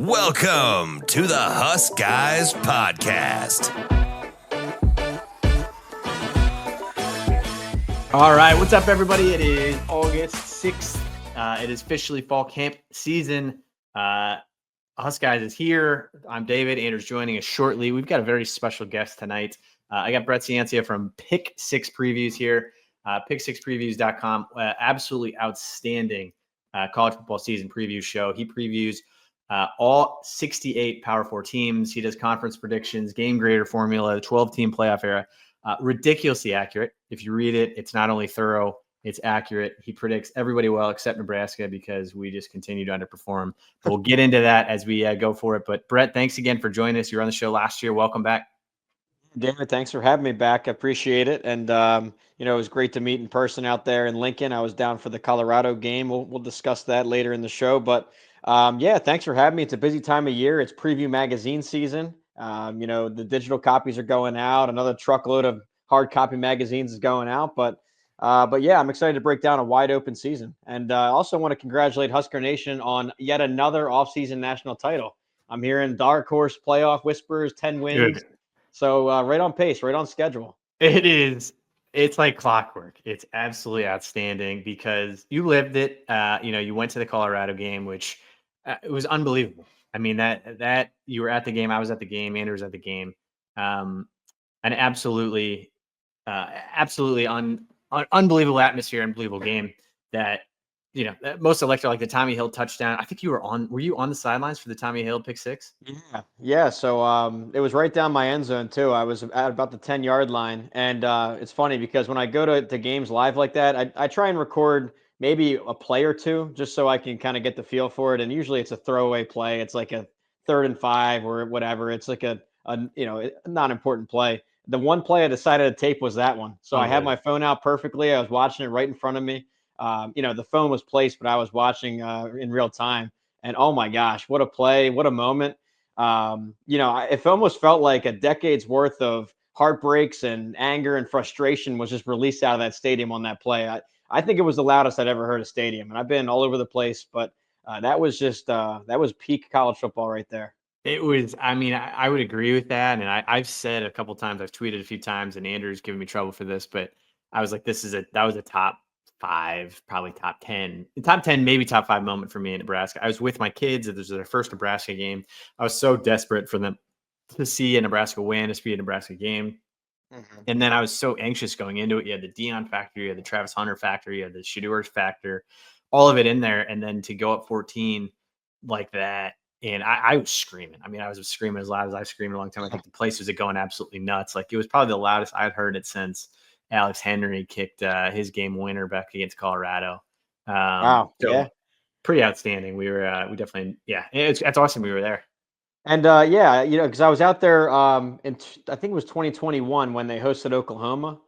Welcome to the Husk Guys Podcast. All right, what's up, everybody? It is August 6th. It is officially fall camp season. Husk Guys is here. I'm David. Andrew's joining us shortly. We've got a very special guest tonight. I got Brett Ciancia from Pick 6 Previews here. Pick6previews.com. Absolutely outstanding college football season preview show. He previews all 68 Power 4 teams. He does conference predictions, game grader formula, the 12-team playoff era. Ridiculously accurate. If you read it, it's not only thorough, it's accurate. He predicts everybody well except Nebraska because we just continue to underperform. But we'll get into that as we go for it. But Brett, thanks again for joining us. You were on the show last year. Welcome back. David, thanks for having me back. I appreciate it. And, it was great to meet in person out there in Lincoln. I was down for the Colorado game. We'll discuss that later in the show. But, thanks for having me. It's a busy time of year. It's preview magazine season. The digital copies are going out. Another truckload of hard copy magazines is going out. But I'm excited to break down a wide open season. And I also want to congratulate Husker Nation on yet another offseason national title. I'm hearing dark horse playoff whispers, 10 wins. Good. So right on pace, right on schedule. It is. It's like clockwork. It's absolutely outstanding because you lived it. You went to the Colorado game, which it was unbelievable. I mean, that you were at the game. I was at the game. Andrew was at the game. An absolutely unbelievable atmosphere, unbelievable game that, most electric, like the Tommy Hill touchdown. I think were you on the sidelines for the Tommy Hill pick six? Yeah. So it was right down my end zone too. I was at about the 10-yard line. And it's funny because when I go to games live like that, I try and record maybe a play or two just so I can kind of get the feel for it. And usually it's a throwaway play. It's like a 3rd and 5 or whatever. It's like a not important play. The one play I decided to tape was that one. So I had my phone out perfectly. I was watching it right in front of me. The phone was placed, but I was watching in real time. And oh my gosh, what a play, what a moment. It almost felt like a decade's worth of heartbreaks and anger and frustration was just released out of that stadium on that play. I think it was the loudest I'd ever heard a stadium. And I've been all over the place, but that was peak college football right there. It was, I would agree with that. And I've said a couple times, I've tweeted a few times, and Andrew's giving me trouble for this, but I was like, that was a top 5, probably top 10, maybe top 5 moment for me in Nebraska. I was with my kids. It was their first Nebraska game. I was so desperate for them to see a Nebraska win, to see a Nebraska game. Mm-hmm. And then I was so anxious going into it. You had the Dion factor, you had the Travis Hunter factor, you had the Shedeur factor, all of it in there. And then to go up 14 like that. And I was screaming. I was screaming as loud as I've screamed in a long time. I think the place was going absolutely nuts. Like, it was probably the loudest I'd heard it since Alex Henry kicked his game winner back against Colorado. Wow. So yeah. Pretty outstanding. We definitely, it's awesome. We were there. And because I was out there I think it was 2021 when they hosted Oklahoma.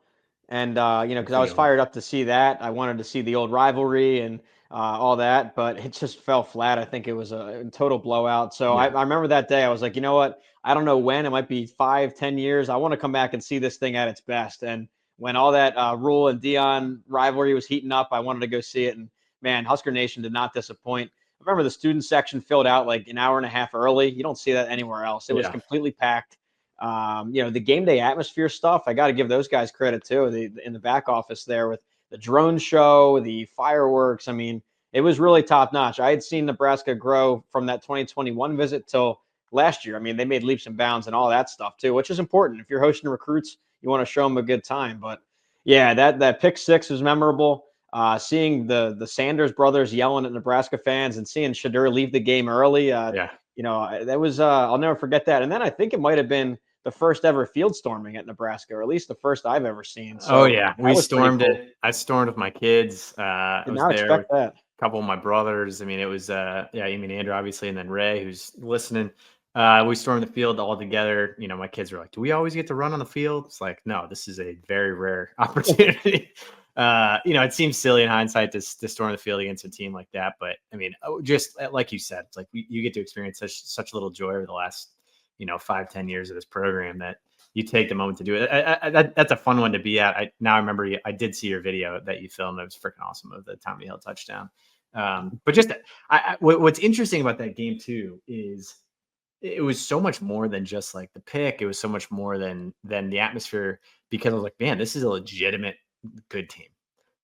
And, because I was fired up to see that. I wanted to see the old rivalry and all that, but it just fell flat. I think it was a total blowout. So I remember that day. I was like, you know what? I don't know when. It might be 5-10 years. I want to come back and see this thing at its best. And when all that Rule and Dion rivalry was heating up, I wanted to go see it. And, man, Husker Nation did not disappoint. I remember the student section filled out like an hour and a half early. You don't see that anywhere else. It was completely packed. The game day atmosphere stuff, I got to give those guys credit too. In the back office there with the drone show, the fireworks. It was really top notch. I had seen Nebraska grow from that 2021 visit till last year. They made leaps and bounds and all that stuff too, which is important. If you're hosting recruits, you want to show them a good time. But yeah, that pick 6 was memorable. Seeing the Sanders brothers yelling at Nebraska fans and seeing Shedeur leave the game early. That was I'll never forget that. And then I think it might have been the first ever field storming at Nebraska, or at least the first I've ever seen. So we stormed it. I stormed with my kids. I was there. Expect that. A couple of my brothers. It was Andrew obviously, and then Ray, who's listening. We stormed the field all together. My kids were like, "Do we always get to run on the field?" It's like, no, this is a very rare opportunity. It seems silly in hindsight to storm the field against a team like that, but just like you said, it's like you get to experience such little joy over the last 5-10 years of this program that you take the moment to do it. That's a fun one to be at. I remember I did see your video that you filmed. It was freaking awesome of the Tommy Hill touchdown. But just what's interesting about that game too is it was so much more than just like the pick. It was so much more than the atmosphere, because I was like, man, this is a legitimate good team.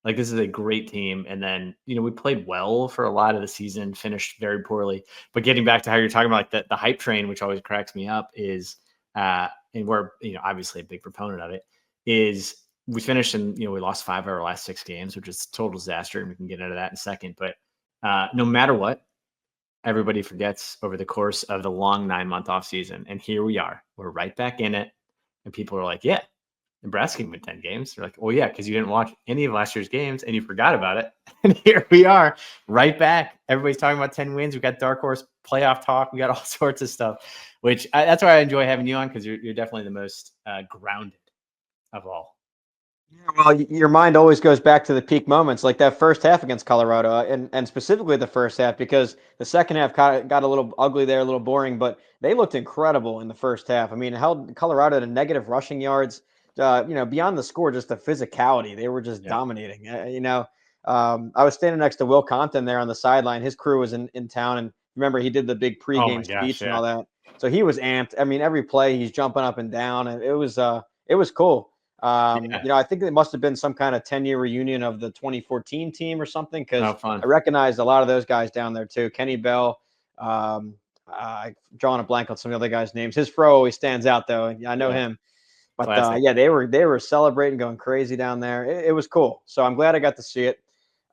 Like, this is a great team. And then, we played well for a lot of the season, finished very poorly. But getting back to how you're talking about, like the hype train, which always cracks me up, is and we're, obviously a big proponent of it, is we finished and, we lost 5 of our last 6 games, which is total disaster. And we can get into that in a second. But no matter what, everybody forgets over the course of the long 9-month off season. And here we are, we're right back in it. And people are like, yeah, Nebraska can win 10 games. They're like, well, yeah, because you didn't watch any of last year's games and you forgot about it. And here we are right back. Everybody's talking about 10 wins. We got dark horse playoff talk. We got all sorts of stuff, which that's why I enjoy having you on, because you're definitely the most grounded of all. Yeah, well, your mind always goes back to the peak moments, like that first half against Colorado, and specifically the first half, because the second half got a little ugly there, a little boring, but they looked incredible in the first half. I mean, held Colorado to negative rushing yards. Beyond the score, just the physicality. They were just dominating. I was standing next to Will Compton there on the sideline. His crew was in town, and remember, he did the big pregame speech and all that. So he was amped. I mean, every play he's jumping up and down, and it was cool. I think it must have been some kind of 10-year reunion of the 2014 team or something, because I recognized a lot of those guys down there too. Kenny Bell, drawing a blank on some of the other guys' names. His fro always stands out though. I know him. But they were celebrating, going crazy down there. It was cool. So I'm glad I got to see it.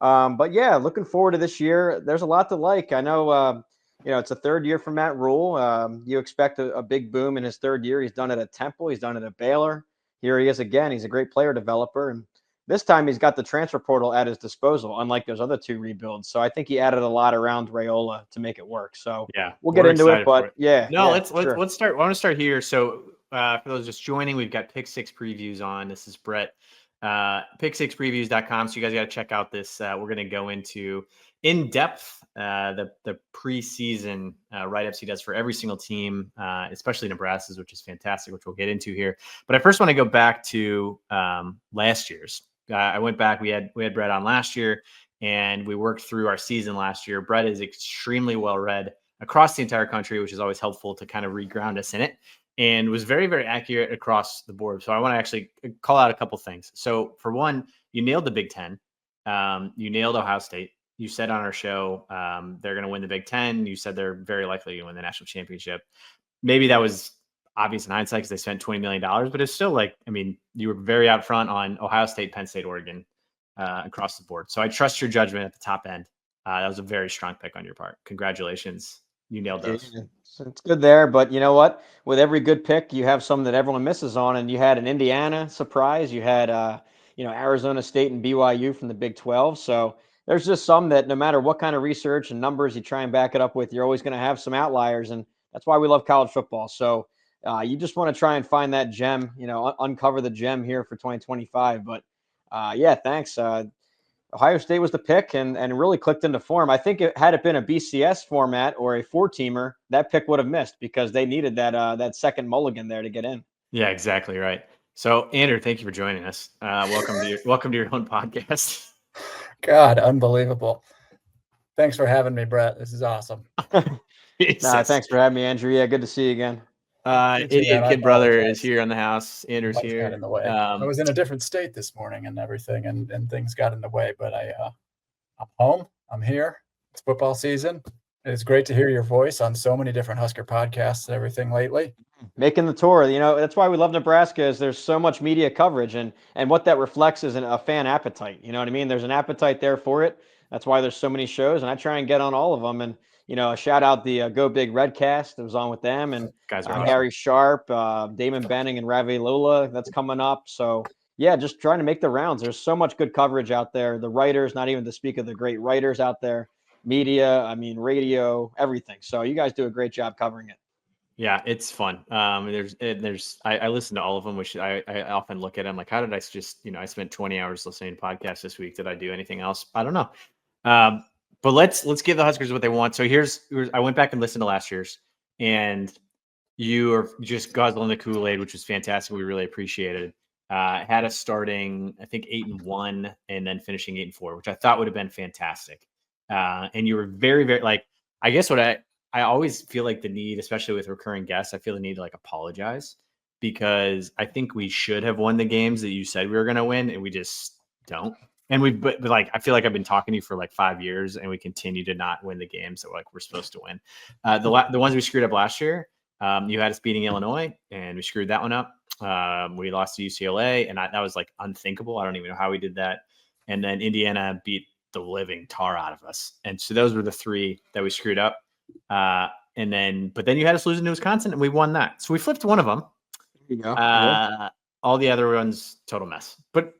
But yeah, looking forward to this year. There's a lot to like. I know, it's a third year for Matt Rule. You expect a big boom in his third year. He's done it at Temple. He's done it at Baylor. Here he is again. He's a great player developer. And this time he's got the transfer portal at his disposal, unlike those other 2 rebuilds. So I think he added a lot around Raiola to make it work. So we'll get into it. But let's start. I want to start here. So for those just joining, we've got Pick 6 previews on. This is Brett, pick6previews.com. So you guys got to check out this. We're going to go into in depth the preseason write-ups he does for every single team, especially Nebraska's, which is fantastic, which we'll get into here. But I first want to go back to last year's. I went back. We had Brett on last year, and we worked through our season last year. Brett is extremely well read across the entire country, which is always helpful to kind of reground us in it, and was very, very accurate across the board. So I want to actually call out a couple things. So for one, you nailed the Big Ten. You nailed Ohio State. You said on our show they're going to win the Big Ten. You said they're very likely to win the national championship. Maybe that was obvious in hindsight because they spent $20 million, but it's still you were very out front on Ohio State, Penn State, Oregon across the board. So I trust your judgment at the top end. That was a very strong pick on your part. Congratulations. You nailed those. Yeah, so it's good there, but you know what? With every good pick, you have some that everyone misses on, and you had an Indiana surprise. You had, Arizona State and BYU from the Big 12. So there's just some that no matter what kind of research and numbers you try and back it up with, you're always going to have some outliers, and that's why we love college football. So you just want to try and find that gem, uncover the gem here for 2025. But thanks. Ohio State was the pick and really clicked into form. I think had it been a BCS format or a 4-teamer, that pick would have missed because they needed that second mulligan there to get in. Yeah, exactly right. So Andrew, thank you for joining us. Welcome to your own podcast. God, unbelievable. Thanks for having me, Brett. This is awesome. Thanks for having me, Andrew. Yeah, good to see you again. Idiot kid brother is here on the house. Andrew's here. Got in the way. I was in a different state this morning and everything, and things got in the way. But I'm home. I'm here. It's football season. It's great to hear your voice on so many different Husker podcasts and everything lately. Making the tour, that's why we love Nebraska. Is there's so much media coverage, and what that reflects is a fan appetite. You know what I mean? There's an appetite there for it. That's why there's so many shows, and I try and get on all of them. And shout out the Go Big Red cast that was on with them, and guys are awesome. Gary Sharp, Damon Benning, and Ravi Lula that's coming up. So yeah, just trying to make the rounds. There's so much good coverage out there. The writers, not even to speak of the great writers out there, media, radio, everything. So you guys do a great job covering it. Yeah, it's fun. I listen to all of them, which I often look at. I'm like, how did I just, I spent 20 hours listening to podcasts this week. Did I do anything else? I don't know. But let's give the Huskers what they want. So here's I went back and listened to last year's, and you are just guzzling the Kool-Aid, which was fantastic. We really appreciated. Had us starting, I think 8-1, and then finishing 8-4, which I thought would have been fantastic. And you were very, very like, I guess what I always feel like the need, especially with recurring guests, I feel the need to like apologize because I think we should have won the games that you said we were going to win, and we just don't. And but like, I feel like I've been talking to you for like 5 years, and we continue to not win the games that like we're supposed to win. The ones we screwed up last year, you had us beating Illinois, and we screwed that one up. We lost to UCLA, and that was like unthinkable. I don't even know how we did that. And then Indiana beat the living tar out of us. And so those were the 3 that we screwed up. But then you had us losing to Wisconsin, and we won that. So we flipped one of them. There you go. All the other ones, total mess. But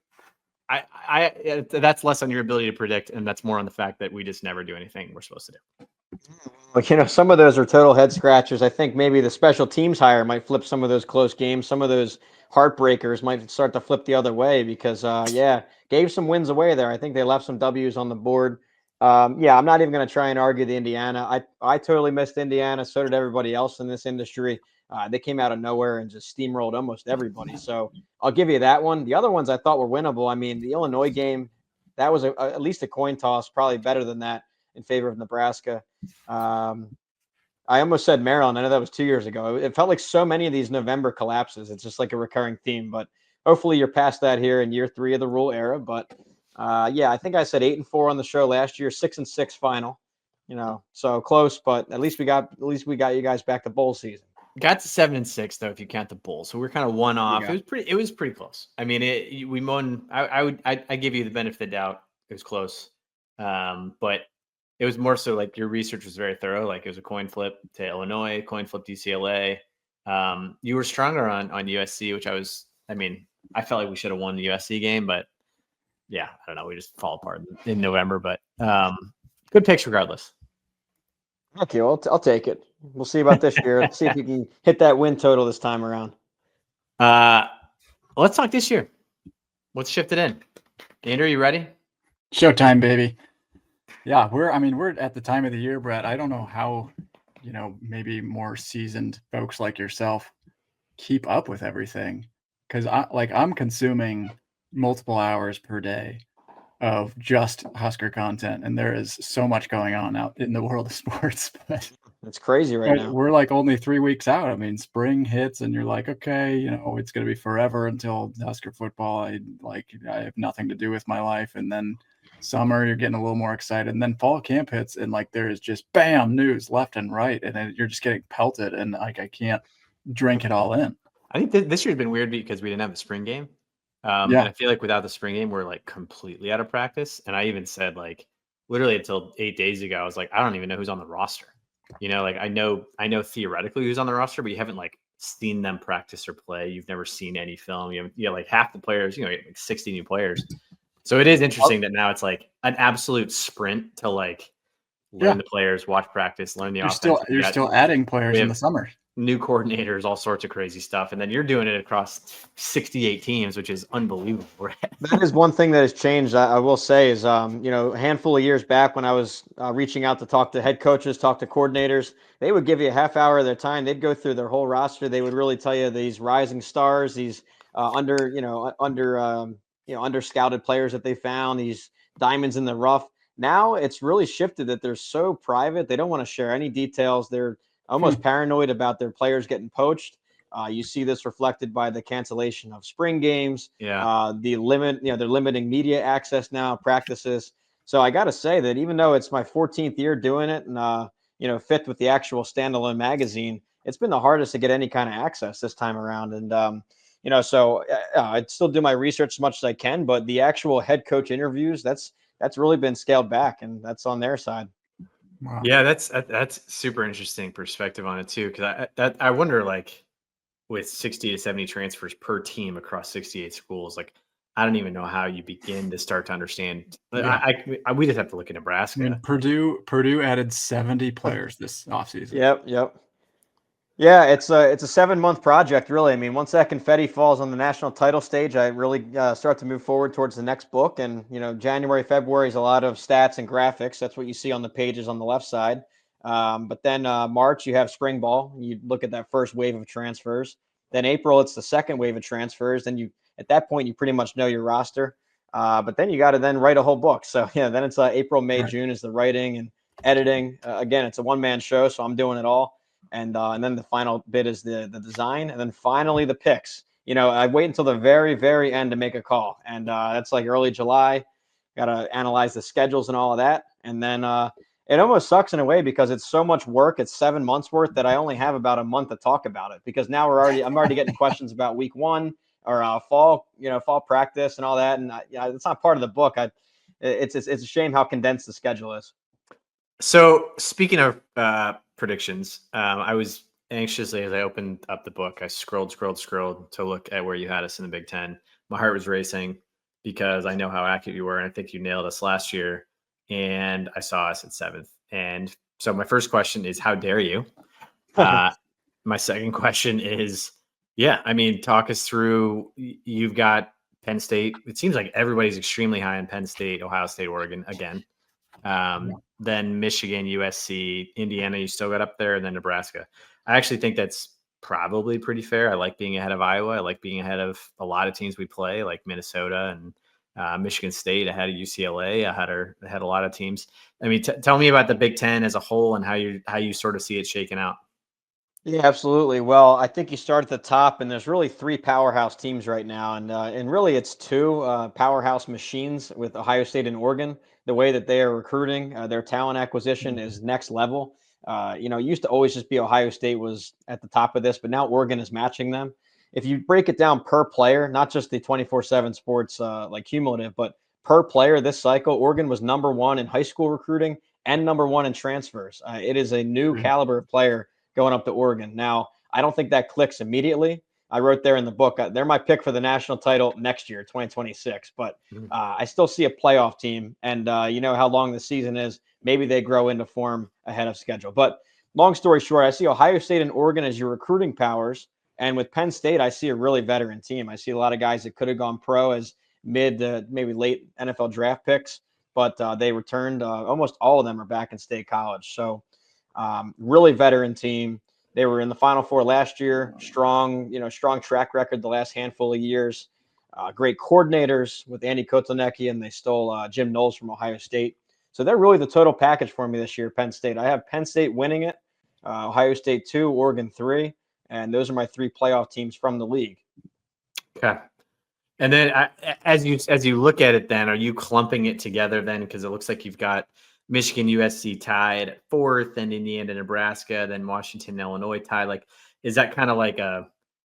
I that's less on your ability to predict, and that's more on the fact that we just never do anything we're supposed to do. Well, some of those are total head scratchers. I think maybe the special teams hire might flip some of those close games. Some of those heartbreakers might start to flip the other way because, gave some wins away there. I think they left some W's on the board. I'm not even going to try and argue the Indiana. I totally missed Indiana. So did everybody else in this industry. They came out of nowhere and just steamrolled almost everybody. So I'll give you that one. The other ones I thought were winnable. I mean, the Illinois game, that was at least a coin toss, probably better than that in favor of Nebraska. I almost said Maryland. I know that was 2 years ago. It felt like so many of these November collapses. It's just like a recurring theme, but hopefully you're past that here in year 3 of the rule era. But I think I said 8-4 on the show last year, 6-6 final, so close, but at least we got you guys back to bowl season. Got to 7-6 though, if you count the bowl. So we're kind of one off. It was pretty close. I mean, we won. I give you the benefit of the doubt. It was close. But it was more so like your research was very thorough. Like it was a coin flip to Illinois, coin flip to UCLA. You were stronger on USC, which I felt like we should have won the USC game, but yeah, I don't know. We just fall apart in November, but good picks regardless. Okay, well, I'll take it. We'll see about this year. Let's see if you can hit that win total this time around. Let's talk this year. Let's shift it in. Andrew, you ready? Showtime, baby. Yeah, we're at the time of the year, Brett. I don't know how, maybe more seasoned folks like yourself keep up with everything. Because I'm consuming multiple hours per day of just Husker content, and there is so much going on out in the world of sports. But it's crazy right now. We're like only 3 weeks out. I mean, spring hits, and you're like, okay, it's going to be forever until Husker football. I have nothing to do with my life, and then summer, you're getting a little more excited, and then fall camp hits, and like there is just bam news left and right, and then you're just getting pelted, and like I can't drink it all in. I think this year's been weird because we didn't have the spring game. And I feel like without the spring game, we're like completely out of practice. And I even said like literally until 8 days ago, I was like, I don't even know who's on the roster. Like I know theoretically who's on the roster, but you haven't like seen them practice or play. You've never seen any film. You have like half the players, like 60 new players. So it is interesting that now it's like an absolute sprint to like learn the players, watch practice, learn the offense. You're still adding players in the summer. New coordinators, all sorts of crazy stuff. And then you're doing it across 68 teams, which is unbelievable. That is one thing that has changed, I will say, is, a handful of years back when I was reaching out to talk to head coaches, talk to coordinators, they would give you a half hour of their time. They'd go through their whole roster. They would really tell you these rising stars, these under scouted players that they found, these diamonds in the rough. Now it's really shifted that they're so private. They don't want to share any details. They're almost paranoid about their players getting poached. You see this reflected by the cancellation of spring games. The limit, they're limiting media access now, practices. So I got to say that even though it's my 14th year doing it and, fifth with the actual standalone magazine, it's been the hardest to get any kind of access this time around. And, I'd still do my research as much as I can, but the actual head coach interviews, that's really been scaled back, and that's on their side. Wow. Yeah, that's super interesting perspective on it too, because I wonder, like, with 60 to 70 transfers per team across 68 schools, like I don't even know how you begin to start to understand. Yeah. We just have to look at Nebraska. I mean, Purdue added 70 players this offseason. Yep. Yeah, it's a 7-month project, really. I mean, once that confetti falls on the national title stage, I really start to move forward towards the next book. And, January, February is a lot of stats and graphics. That's what you see on the pages on the left side. But then March, you have spring ball. You look at that first wave of transfers. Then April, it's the second wave of transfers. Then at that point, you pretty much know your roster. But then you got to then write a whole book. So yeah, then it's April, May, June is the writing and editing. Again, it's a one-man show, so I'm doing it all. And then the final bit is the design, and then finally the picks. I wait until the very, very end to make a call, and that's like early July. Got to analyze the schedules and all of that, and then it almost sucks in a way because it's so much work. It's 7 months worth that I only have about a month to talk about it, because now I'm already getting questions about week 1 or fall practice and all that, and it's not part of the book. It's a shame how condensed the schedule is. So speaking of predictions, I was anxiously, as I opened up the book, I scrolled to look at where you had us in the Big Ten. My heart was racing because I know how accurate you were, and I think you nailed us last year. And I saw us at 7th. And so my first question is, how dare you? My second question is, talk us through. You've got Penn State. It seems like everybody's extremely high on Penn State, Ohio State, Oregon again. Then Michigan, USC, Indiana, you still got up there, and then Nebraska. I actually think that's probably pretty fair. I like being ahead of Iowa. I like being ahead of a lot of teams we play, like Minnesota and Michigan State, ahead of UCLA, ahead a lot of teams. I mean, tell me about the Big Ten as a whole and how you sort of see it shaking out. Yeah, absolutely. Well, I think you start at the top, and there's really 3 powerhouse teams right now, and really it's 2 powerhouse machines with Ohio State and Oregon. The way that they are recruiting, their talent acquisition is next level. It used to always just be Ohio State was at the top of this, but now Oregon is matching them. If you break it down per player, not just the 24/7 sports like cumulative, but per player this cycle, Oregon was number 1 in high school recruiting and number 1 in transfers. It is a new caliber of player going up to Oregon. Now, I don't think that clicks immediately. I wrote there in the book, they're my pick for the national title next year, 2026. But I still see a playoff team. And you know how long the season is. Maybe they grow into form ahead of schedule. But long story short, I see Ohio State and Oregon as your recruiting powers. And with Penn State, I see a really veteran team. I see a lot of guys that could have gone pro as mid to maybe late NFL draft picks. But they returned. Almost all of them are back in state college. So really veteran team. They were in the Final Four last year. Strong track record the last handful of years. Great coordinators with Andy Kotelnicki, and they stole Jim Knowles from Ohio State. So they're really the total package for me this year, Penn State. I have Penn State winning it, Ohio State 2, Oregon 3, and those are my 3 playoff teams from the league. Okay. And then as you look at it then, are you clumping it together then? Because it looks like you've got Michigan, USC tied at 4th, and Indiana, Nebraska, then Washington, Illinois tied. Like, is that kind of like do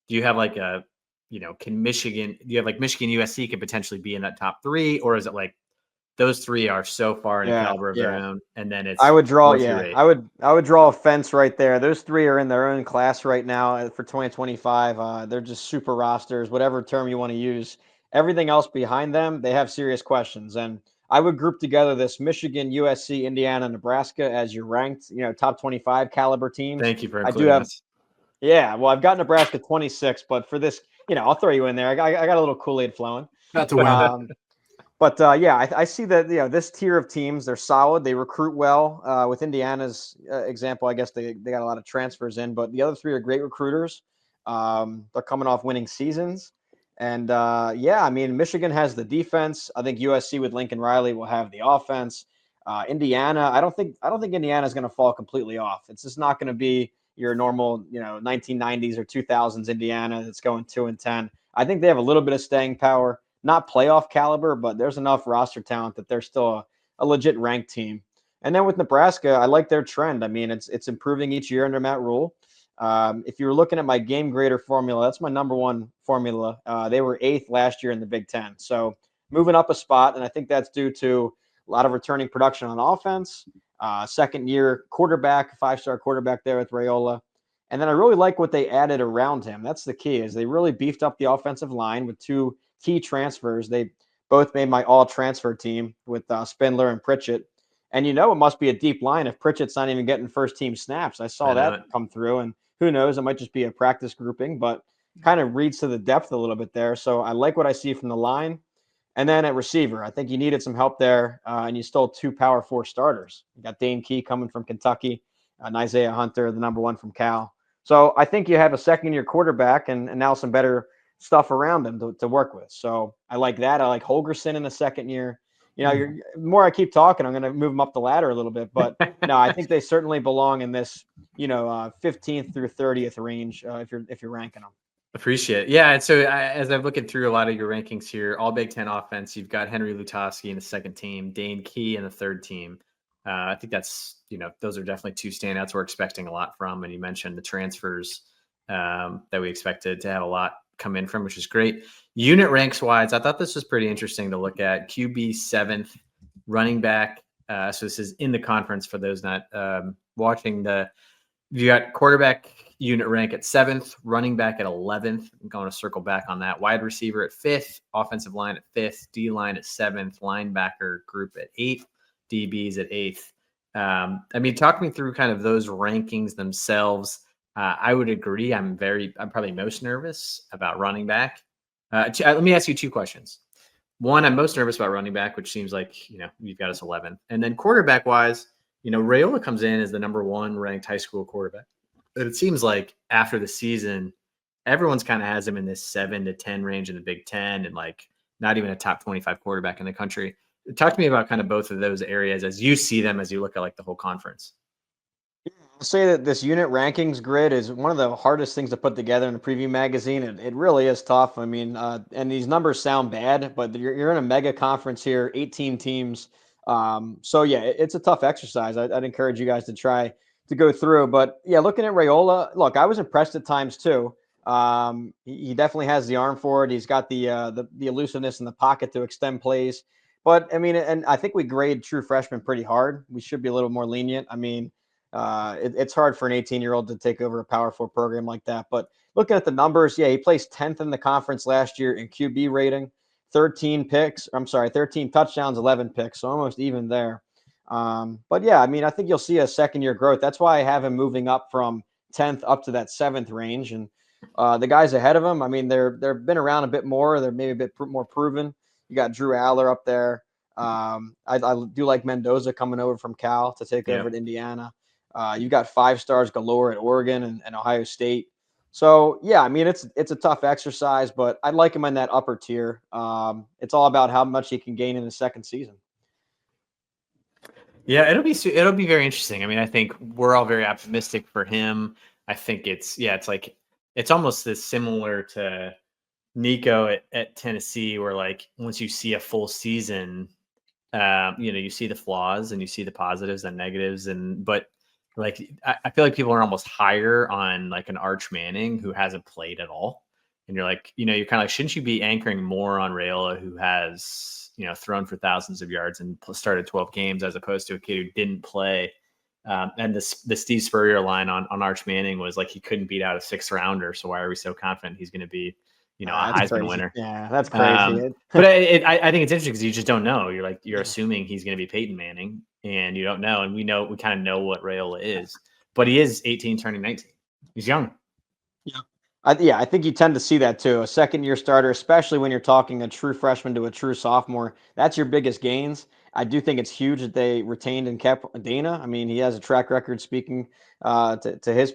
you have like can Michigan, do you have like Michigan, USC could potentially be in that top 3, or is it like those 3 are so far in a caliber of their own, and then it's I would draw a fence right there. Those 3 are in their own class right now for 2025. They're just super rosters, whatever term you want to use. Everything else behind them, they have serious questions. And I would group together this Michigan, USC, Indiana, Nebraska as your ranked, top 25 caliber teams. Thank you for including us. Yeah, well, I've got Nebraska 26, but for this, I'll throw you in there. I got a little Kool-Aid flowing. Not to win. But I see that this tier of teams, they're solid. They recruit well. With Indiana's example, I guess they got a lot of transfers in, but the other 3 are great recruiters. They're coming off winning seasons. And Michigan has the defense. I think USC with Lincoln Riley will have the offense. Indiana, I don't think Indiana is going to fall completely off. It's just not going to be your normal, 1990s or 2000s Indiana that's going 2-10. I think they have a little bit of staying power, not playoff caliber, but there's enough roster talent that they're still a legit ranked team. And then with Nebraska, I like their trend. I mean, it's improving each year under Matt Rule. If you were looking at my game grader formula, that's my number 1 formula. They were 8th last year in the Big Ten. So moving up a spot, and I think that's due to a lot of returning production on offense, second-year quarterback, 5-star quarterback there with Raiola. And then I really like what they added around him. That's the key, is they really beefed up the offensive line with 2 key transfers. They both made my all-transfer team with Spindler and Pritchett. And it must be a deep line if Pritchett's not even getting first-team snaps. I saw that come through, and who knows, it might just be a practice grouping, but kind of reads to the depth a little bit there. So I like what I see from the line. And then at receiver, I think you needed some help there, and you stole 2 Power 4 starters. You got Dane Key coming from Kentucky, and Isaiah Hunter, the number 1 from Cal. So I think you have a second-year quarterback and now some better stuff around him to work with. So I like that. I like Holgerson in the second year. The more I keep talking, I'm going to move them up the ladder a little bit. But no, I think they certainly belong in this, 15th through 30th range if you're ranking them. Appreciate it. Yeah. And so as I'm looking through a lot of your rankings here, all Big Ten offense, you've got Henry Lutovsky in the second team, Dane Key in the third team. I think that's, those are definitely two standouts we're expecting a lot from. And you mentioned the transfers that we expected to have a lot come in from, which is great. Unit ranks wise, I thought this was pretty interesting to look at. QB 7th, running back. So this is in the conference for those not watching. You got quarterback unit rank at 7th, running back at 11th. I'm going to circle back on that. Wide receiver at 5th, offensive line at 5th, D line at 7th, linebacker group at 8th, DBs at 8th. Talk me through kind of those rankings themselves. I would agree. I'm probably most nervous about running back. Let me ask you two questions. One, I'm most nervous about running back, which seems like, you've got us 11. And then quarterback wise, Raiola comes in as the number 1 ranked high school quarterback. But it seems like after the season, everyone's kind of has him in this 7 to 10 range in the Big Ten and like not even a top 25 quarterback in the country. Talk to me about kind of both of those areas as you see them, as you look at like the whole conference. I'll say that this unit rankings grid is one of the hardest things to put together in a preview magazine. It really is tough. And these numbers sound bad, but you're in a mega conference here, 18 teams. So yeah, it's a tough exercise. I'd encourage you guys to try to go through. But yeah, looking at Raiola, look, I was impressed at times too. He definitely has the arm for it. He's got the elusiveness in the pocket to extend plays. But and I think we grade true freshmen pretty hard. We should be a little more lenient. It's hard for an 18-year-old to take over a Power 4 program like that. But looking at the numbers, yeah, he placed 10th in the conference last year in QB rating, 13 touchdowns, 11 picks, so almost even there. But yeah, I think you'll see a second-year growth. That's why I have him moving up from 10th up to that 7th range. And the guys ahead of him, they've been around a bit more. They're maybe a bit more proven. You got Drew Aller up there. I do like Mendoza coming over from Cal to take over at Indiana. You got 5 stars galore at Oregon and Ohio State. So yeah, it's a tough exercise, but I'd like him in that upper tier. It's all about how much he can gain in the second season. Yeah, it'll be very interesting. I think we're all very optimistic for him. I think it's almost this similar to Nico at Tennessee, where like once you see a full season, you see the flaws and you see the positives and negatives, but like I feel like people are almost higher on like an Arch Manning who hasn't played at all, and you're like, you're kind of like, shouldn't you be anchoring more on Raiola, who has thrown for thousands of yards and started 12 games, as opposed to a kid who didn't play. And the Steve Spurrier line on Arch Manning was like, he couldn't beat out a 6th rounder. So why are we so confident he's going to be, a Heisman winner? Yeah, that's crazy. But I think it's interesting because you just don't know. You're assuming he's going to be Peyton Manning, and you don't know. And we kind of know what Raiola is, but he is 18 turning 19. He's young. Yeah. I think you tend to see that too. A second-year starter, especially when you're talking a true freshman to a true sophomore, that's your biggest gains. I do think it's huge that they retained and kept Dana. He has a track record speaking to his,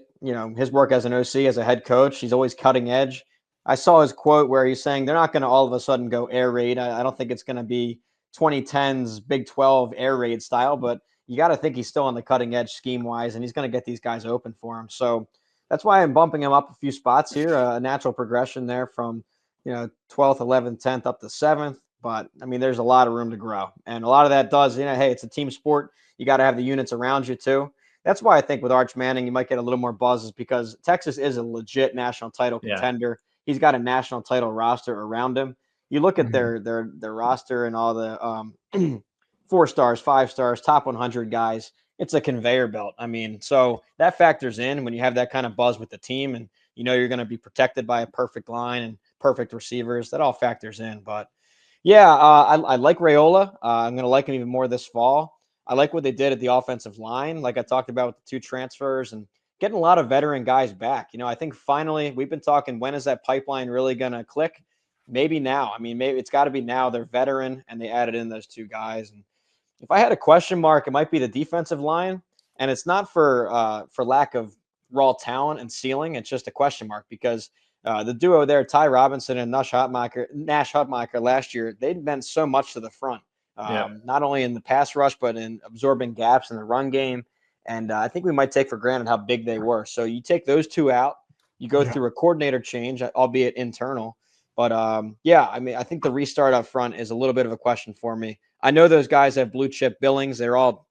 his work as an OC, as a head coach. He's always cutting edge. I saw his quote where he's saying they're not going to all of a sudden go air raid. I don't think it's going to be 2010s Big 12 air raid style, but you got to think he's still on the cutting edge scheme-wise, and he's going to get these guys open for him. So that's why I'm bumping him up a few spots here, a natural progression there from, 12th, 11th, 10th up to 7th. But, there's a lot of room to grow. And a lot of that does, hey, it's a team sport. You got to have the units around you too. That's why I think with Arch Manning, you might get a little more buzz, is because Texas is a legit national title contender. He's got a national title roster around him. You look at their roster and all the 4 stars, 5 stars, top 100 guys. It's a conveyor belt. So that factors in when you have that kind of buzz with the team, and you're going to be protected by a perfect line and perfect receivers. That all factors in. But yeah, I like Raiola. I'm going to like him even more this fall. I like what they did at the offensive line, like I talked about with the 2 transfers, and getting a lot of veteran guys back. I think finally, we've been talking, when is that pipeline really going to click? Maybe now. Maybe it's got to be now. They're veteran, and they added in those 2 guys. And if I had a question mark, it might be the defensive line, and it's not for lack of raw talent and ceiling. It's just a question mark because The duo there, Ty Robinson and Nash Hutmacher last year, they meant so much to the front, not only in the pass rush, but in absorbing gaps in the run game. And I think we might take for granted how big they were. So you take those two out, you go through a coordinator change, albeit internal. But I mean, I think the restart up front is a little bit of a question for me. I know those guys have blue chip billings. They're all,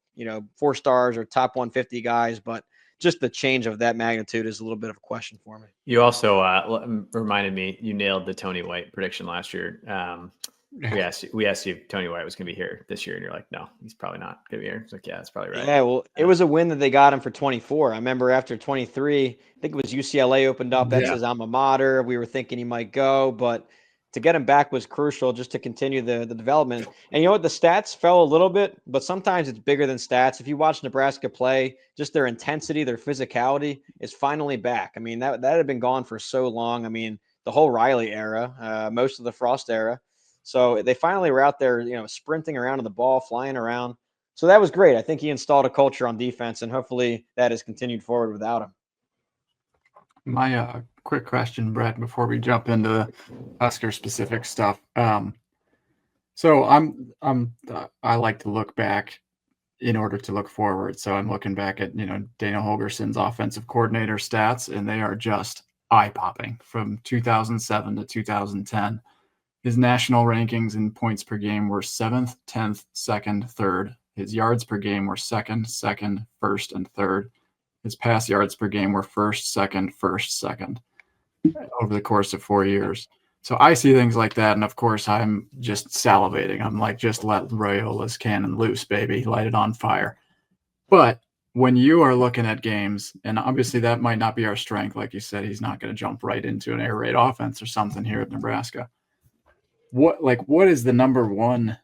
4 stars or top 150 guys, but just the change of that magnitude is a little bit of a question for me. You also reminded me, you nailed the Tony White prediction last year. We asked you if Tony White was going to be here this year, and you're like, no, he's probably not going to be here. It's like, yeah, that's probably right. Yeah, well, it was a win that they got him for 24. I remember after 23, I think it was UCLA opened up. That's his alma mater. We were thinking he might go, but to get him back was crucial just to continue the development. And you know what? The stats fell a little bit, but sometimes it's bigger than stats. If you watch Nebraska play, just their intensity, their physicality is finally back. I mean, that had been gone for so long. I mean, the whole Riley era, most of the Frost era. So they finally were out there, sprinting around on the ball, flying around. So that was great. I think he installed a culture on defense, and hopefully that has continued forward without him. My quick question, Brett, before we jump into the Husker specific stuff. So I like to look back in order to look forward. So I'm looking back at, Dana Holgerson's offensive coordinator stats, and they are just eye-popping from 2007 to 2010. His national rankings in points per game were 7th, 10th, 2nd, 3rd. His yards per game were 2nd, 1st, and 3rd. His pass yards per game were 1st, 2nd, 1st, 2nd over the course of 4 years. So I see things like that, and of course I'm just salivating. I'm like, just let Raiola's cannon loose, baby. Light it on fire. But when you are looking at games, and obviously that might not be our strength, like you said, he's not going to jump right into an air raid offense or something here at Nebraska. What is the number one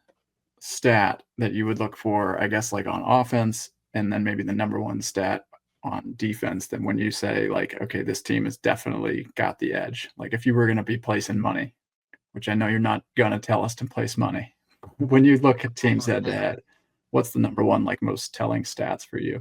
stat that you would look for, I guess, like on offense, and then maybe the number one stat on defense, then when you say, like, okay, this team has definitely got the edge? Like, if you were going to be placing money, which I know you're not going to tell us to place money, when you look at teams head to head, what's the number one, like, most telling stats for you?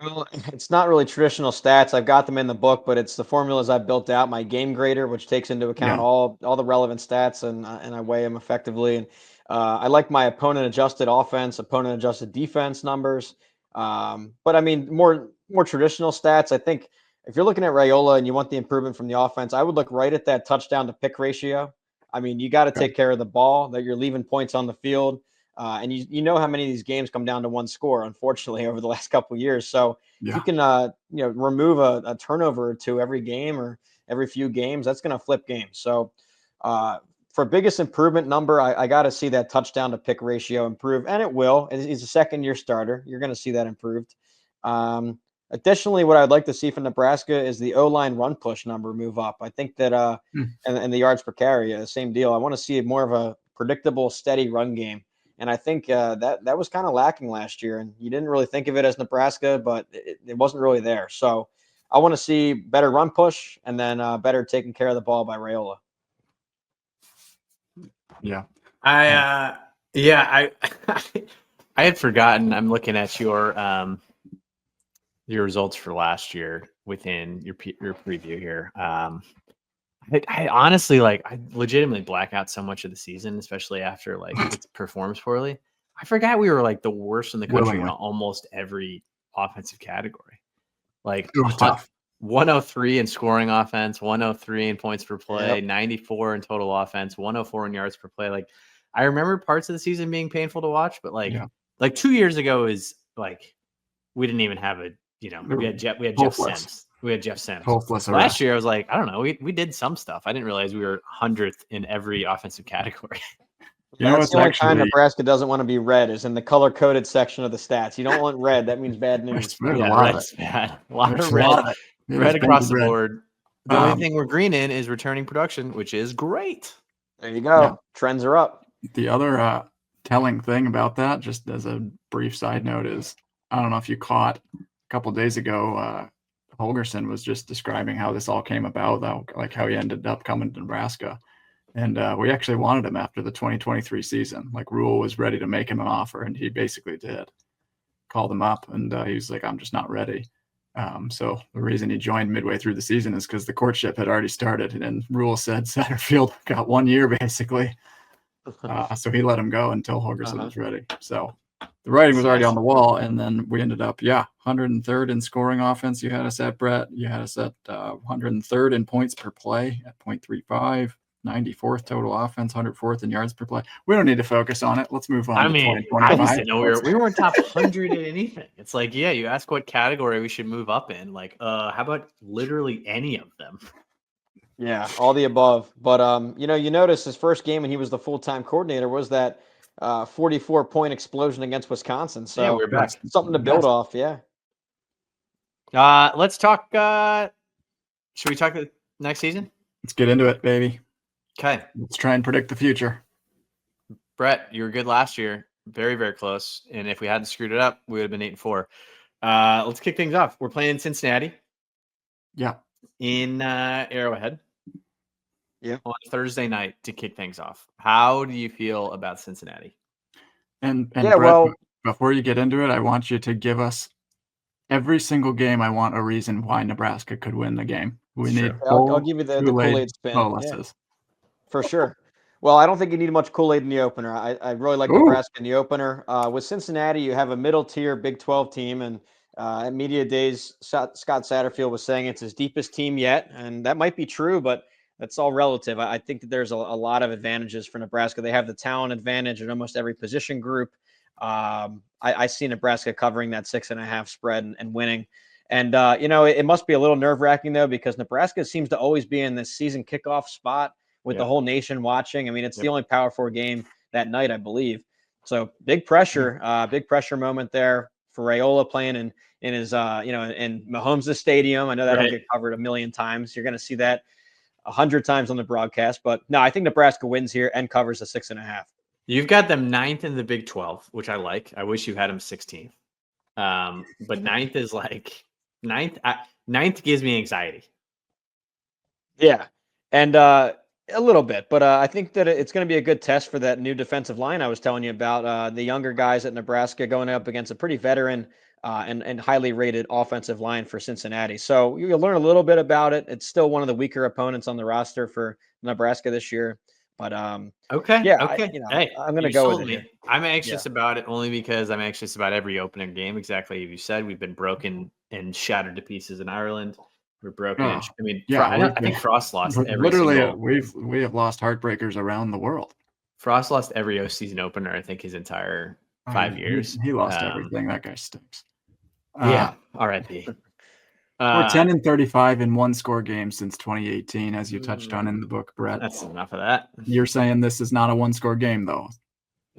Well, it's not really traditional stats. I've got them in the book, but it's the formulas I've built out. My game grader, which takes into account all the relevant stats, and I weigh them effectively. And I like my opponent adjusted offense, opponent adjusted defense numbers. But I mean, more traditional stats. I think if you're looking at Raiola and you want the improvement from the offense, I would look right at that touchdown to pick ratio. I mean, you got to take care of the ball, that you're leaving points on the field. And you know how many of these games come down to one score, unfortunately, over the last couple of years. So if you can, remove a turnover or two every game or every few games, that's going to flip games. So for biggest improvement number, I got to see that touchdown to pick ratio improve, and it will. He's a second-year starter. You're going to see that improved. Additionally, what I'd like to see from Nebraska is the O-line run push number move up. I think that and the yards per carry, same deal. I want to see more of a predictable, steady run game. And I think that was kind of lacking last year. And you didn't really think of it as Nebraska, but it wasn't really there. So I want to see better run push and then better taking care of the ball by Raiola. Yeah. I had forgotten. I'm looking at your results for last year within your preview here. I honestly, I legitimately black out so much of the season, especially after it performs poorly. I forgot we were the worst in the country in almost every offensive category. It was tough. 103 in scoring offense, 103 in points per play, 94 in total offense, 104 in yards per play. I remember parts of the season being painful to watch, but 2 years ago is we didn't even have we had Jeff Sims. We had Jeff Sims. Last year, I was I don't know. We did some stuff. I didn't realize we were 100th in every offensive category. That's the only time Nebraska doesn't want to be red is in the color-coded section of the stats. You don't want red. That means bad news. Red's bad. A lot of red. Red across the board. The only thing we're green in is returning production, which is great. There you go. Yeah. Trends are up. The other telling thing about that, just as a brief side note, is I don't know if you caught a couple of days ago, Holgerson was just describing how this all came about, how he ended up coming to Nebraska. And we actually wanted him after the 2023 season. Rule was ready to make him an offer, and he basically did. Called him up, and he was like, I'm just not ready. So the reason he joined midway through the season is because the courtship had already started, and Rule said Satterfield got 1 year basically. So he let him go until Holgerson was ready. So the writing was already on the wall, and then we ended up, 103rd in scoring offense. You had us at, Brett. You had us at 103rd in points per play at 0.35, 94th total offense, 104th in yards per play. We don't need to focus on it. Let's move on to 2025. I just didn't know we weren't top 100 in anything. It's like, you ask what category we should move up in. Like, how about literally any of them? Yeah, all the above. But you notice his first game when he was the full-time coordinator was that 44-point explosion against Wisconsin. So we're back. Something to build off. Yeah. Let's talk. Should we talk the next season? Let's get into it, baby. Okay. Let's try and predict the future. Brett, you were good last year. Very, very close. And if we hadn't screwed it up, we would have been 8-4. Let's kick things off. We're playing Cincinnati. Yeah. In Arrowhead. Yeah. On Thursday night to kick things off. How do you feel about Cincinnati? And Brett, before you get into it, I want you to give us every single game. I want a reason why Nebraska could win the game. We need. I'll give you the Kool-Aid spin. Yeah, for sure. Well, I don't think you need much Kool-Aid in the opener. I really like Nebraska in the opener. With Cincinnati, you have a middle-tier Big 12 team, and at media days, Scott Satterfield was saying it's his deepest team yet, and that might be true, but that's all relative. I think that there's a lot of advantages for Nebraska. They have the talent advantage in almost every position group. I see Nebraska covering that 6.5 spread and winning. And, it must be a little nerve-wracking, though, because Nebraska seems to always be in this season kickoff spot with the whole nation watching. I mean, it's the only Power 4 game that night, I believe. So big pressure moment there for Raiola playing in his, in Mahomes' stadium. I know that'll get covered a million times. You're going to see that 100 times on the broadcast. But, no, I think Nebraska wins here and covers the 6.5. You've got them 9th in the Big 12, which I like. I wish you had them 16th. But 9th is like – 9th gives me anxiety. Yeah, and a little bit, but I think that it's going to be a good test for that new defensive line I was telling you about. The younger guys at Nebraska going up against a pretty veteran and highly rated offensive line for Cincinnati. So you'll learn a little bit about it. It's still one of the weaker opponents on the roster for Nebraska this year. But okay. I'm going to go with it. I'm anxious about it only because I'm anxious about every opening game. Exactly as you said, we've been broken and shattered to pieces in Ireland. We're broken. I think Frost lost every single. We have lost heartbreakers around the world. Frost lost every season opener. I think his entire 5 years. He lost everything. That guy stinks. R.I.P. We're 10-35 in one-score games since 2018, as you touched on in the book, Brett. That's enough of that. You're saying this is not a one-score game, though.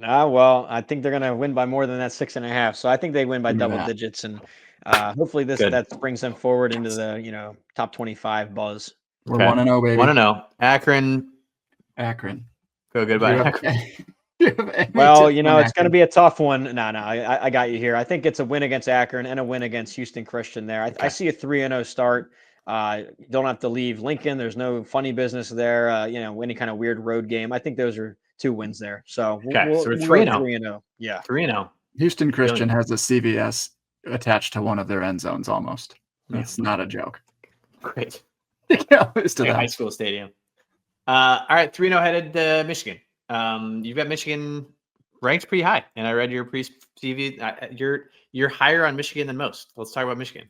Well, I think they're going to win by more than that 6.5. So I think they win by double digits, and hopefully that brings them forward into the top 25 buzz. We're 1-0, baby. 1-0. Akron. Go goodbye, Akron. Well, it's going to be a tough one. No, I got you here. I think it's a win against Akron and a win against Houston Christian there. I see a 3-0 start. You don't have to leave Lincoln. There's no funny business there. Any kind of weird road game. I think those are 2 wins there. So we're 3-0. 3-0. Yeah. 3-0. Houston Christian has a CVS attached to one of their end zones almost. That's not a joke. Great. High school stadium. All right, 3-0 headed to Michigan. You've got Michigan ranked pretty high, and I read your preview. You're higher on Michigan than most. Let's talk about Michigan.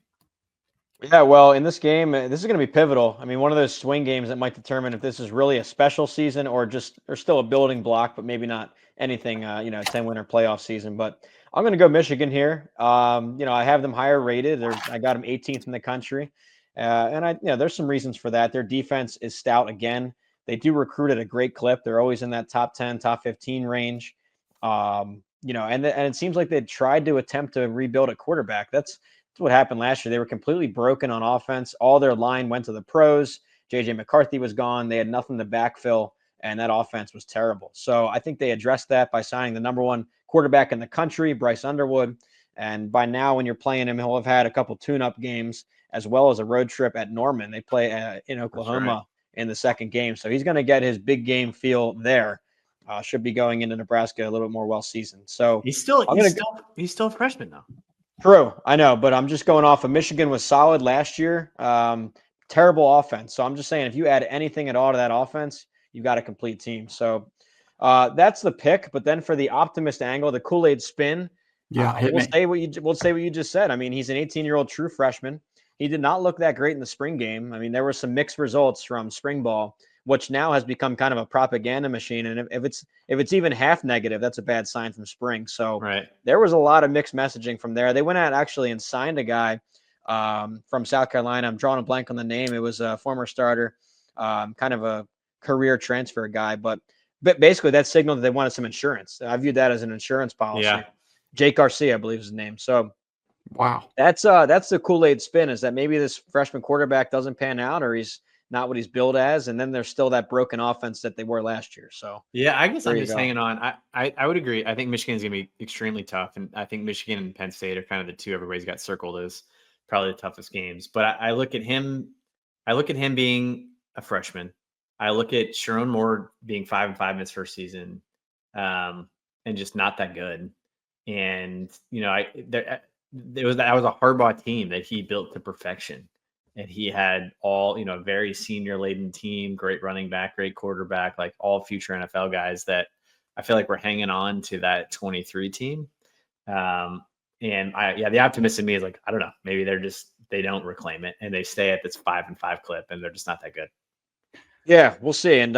Yeah, well, in this game, this is going to be pivotal. I mean, one of those swing games that might determine if this is really a special season or still a building block, but maybe not anything. 10-winner playoff season. But I'm going to go Michigan here. I have them higher rated. I got them 18th in the country, and there's some reasons for that. Their defense is stout again. They do recruit at a great clip. They're always in that top 10, top 15 range. And it seems like they tried to attempt to rebuild a quarterback. That's what happened last year. They were completely broken on offense. All their line went to the pros. J.J. McCarthy was gone. They had nothing to backfill, and that offense was terrible. So I think they addressed that by signing the number 1 quarterback in the country, Bryce Underwood. And by now, when you're playing him, he'll have had a couple tune-up games as well as a road trip at Norman. They play in Oklahoma in the second game. So he's going to get his big game feel there. Should be going into Nebraska a little bit more well-seasoned. So he's still a freshman, though. True, I know, but I'm just going off of Michigan was solid last year. Terrible offense. So I'm just saying if you add anything at all to that offense, you got a complete team. So that's the pick. But then for the optimist angle, the Kool-Aid spin, Yeah, hit me. we'll say what you just said. I mean, he's an 18-year-old true freshman. He did not look that great in the spring game. I mean, there were some mixed results from spring ball, which now has become kind of a propaganda machine. And if it's even half negative, that's a bad sign from spring. So Right. there was a lot of mixed messaging from there. They went out actually and signed a guy from South Carolina. I'm drawing a blank on the name. It was a former starter, kind of a career transfer guy, but basically that signaled that they wanted some insurance. I viewed that as an insurance policy. Yeah. Jake Garcia, I believe is his name. So Wow. that's the Kool-Aid spin, is that maybe this freshman quarterback doesn't pan out, or he's not what he's billed as, and then there's still that broken offense that they were last year. So Yeah, I guess there I'm you just go. hanging on. I would agree. I think Michigan's gonna be extremely tough, and I think Michigan and Penn State are kind of the two everybody's got circled as probably the toughest games. But I look at him. I look at him being a freshman. I look at Sharon Moore being 5-5 in his first season, and just not that good. And that was a Harbaugh team that he built to perfection. And he had all, a very senior laden team, great running back, great quarterback, like all future NFL guys that I feel like we're hanging on to that 23 team. And the optimist in me is like, I don't know, maybe they don't reclaim it and they stay at this 5-5 clip and they're just not that good. Yeah, we'll see. And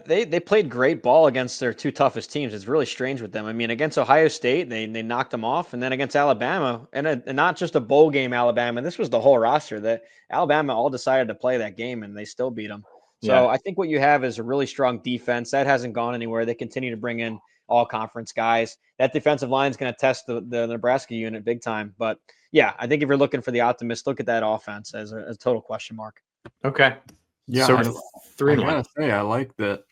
they played great ball against their two toughest teams. It's really strange with them. I mean, against Ohio State, they knocked them off, and then against Alabama, and not just a bowl game Alabama. This was the whole roster that Alabama all decided to play that game, and they still beat them. So Yeah. I think what you have is a really strong defense that hasn't gone anywhere. They continue to bring in all conference guys. That defensive line is going to test the Nebraska unit big time. But yeah, I think if you're looking for the optimist, look at that offense as a total question mark. Okay. Yeah, So I 3-1. gotta say, I like that.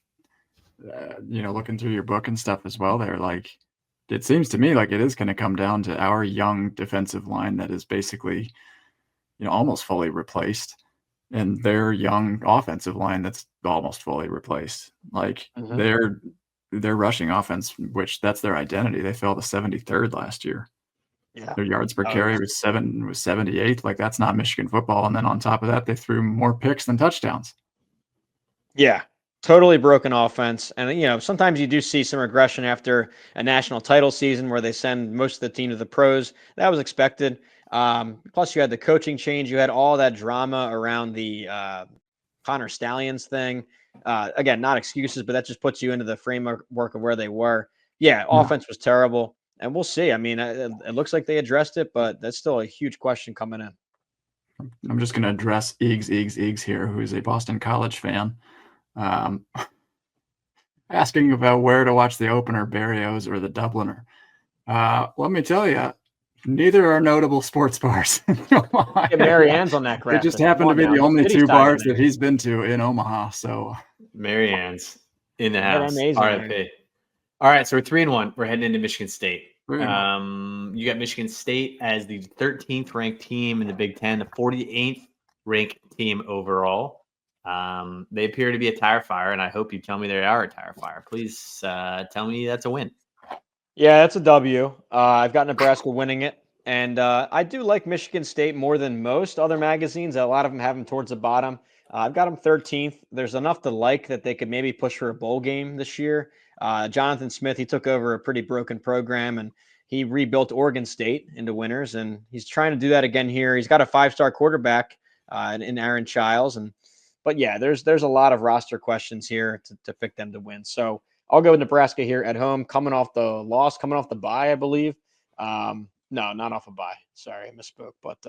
Looking through your book and stuff as well, there, like, it seems to me like it is going to come down to our young defensive line that is basically, almost fully replaced, and their young offensive line that's almost fully replaced. Like their rushing offense, which that's their identity. They fell to 73rd last year. Yeah. Their yards per carry was 78th. Like, that's not Michigan football. And then on top of that, they threw more picks than touchdowns. Yeah, totally broken offense. And, sometimes you do see some regression after a national title season where they send most of the team to the pros. That was expected. Plus, you had the coaching change. You had all that drama around the Connor Stallions thing. Again, not excuses, but that just puts you into the framework of where they were. Yeah, offense was terrible. And we'll see. I mean, it looks like they addressed it, but that's still a huge question coming in. I'm just going to address Eags here, who is a Boston College fan. Asking about where to watch the opener, Barrios or the Dubliner. Let me tell you, neither are notable sports bars. Get Mary Ann's on that graphic. It just happened to be the only two bars that he's been to in Omaha. So Mary Ann's in the house. Amazing. RIP. All right, so we're 3-1. We're heading into Michigan State. You got Michigan State as the 13th ranked team in the Big Ten, the 48th ranked team overall. They appear to be a tire fire, and I hope you tell me they are a tire fire. Please tell me that's a win. Yeah, that's a W. I've got Nebraska winning it. And I do like Michigan State more than most other magazines. A lot of them have them towards the bottom. I've got them 13th. There's enough to like that they could maybe push for a bowl game this year. Jonathan Smith, he took over a pretty broken program, and he rebuilt Oregon State into winners, and he's trying to do that again here. He's got a 5-star quarterback in Aaron Childs. But yeah, there's a lot of roster questions here to pick them to win. So I'll go with Nebraska here at home, coming off the bye, I believe. No, not off a bye. Sorry, I misspoke. But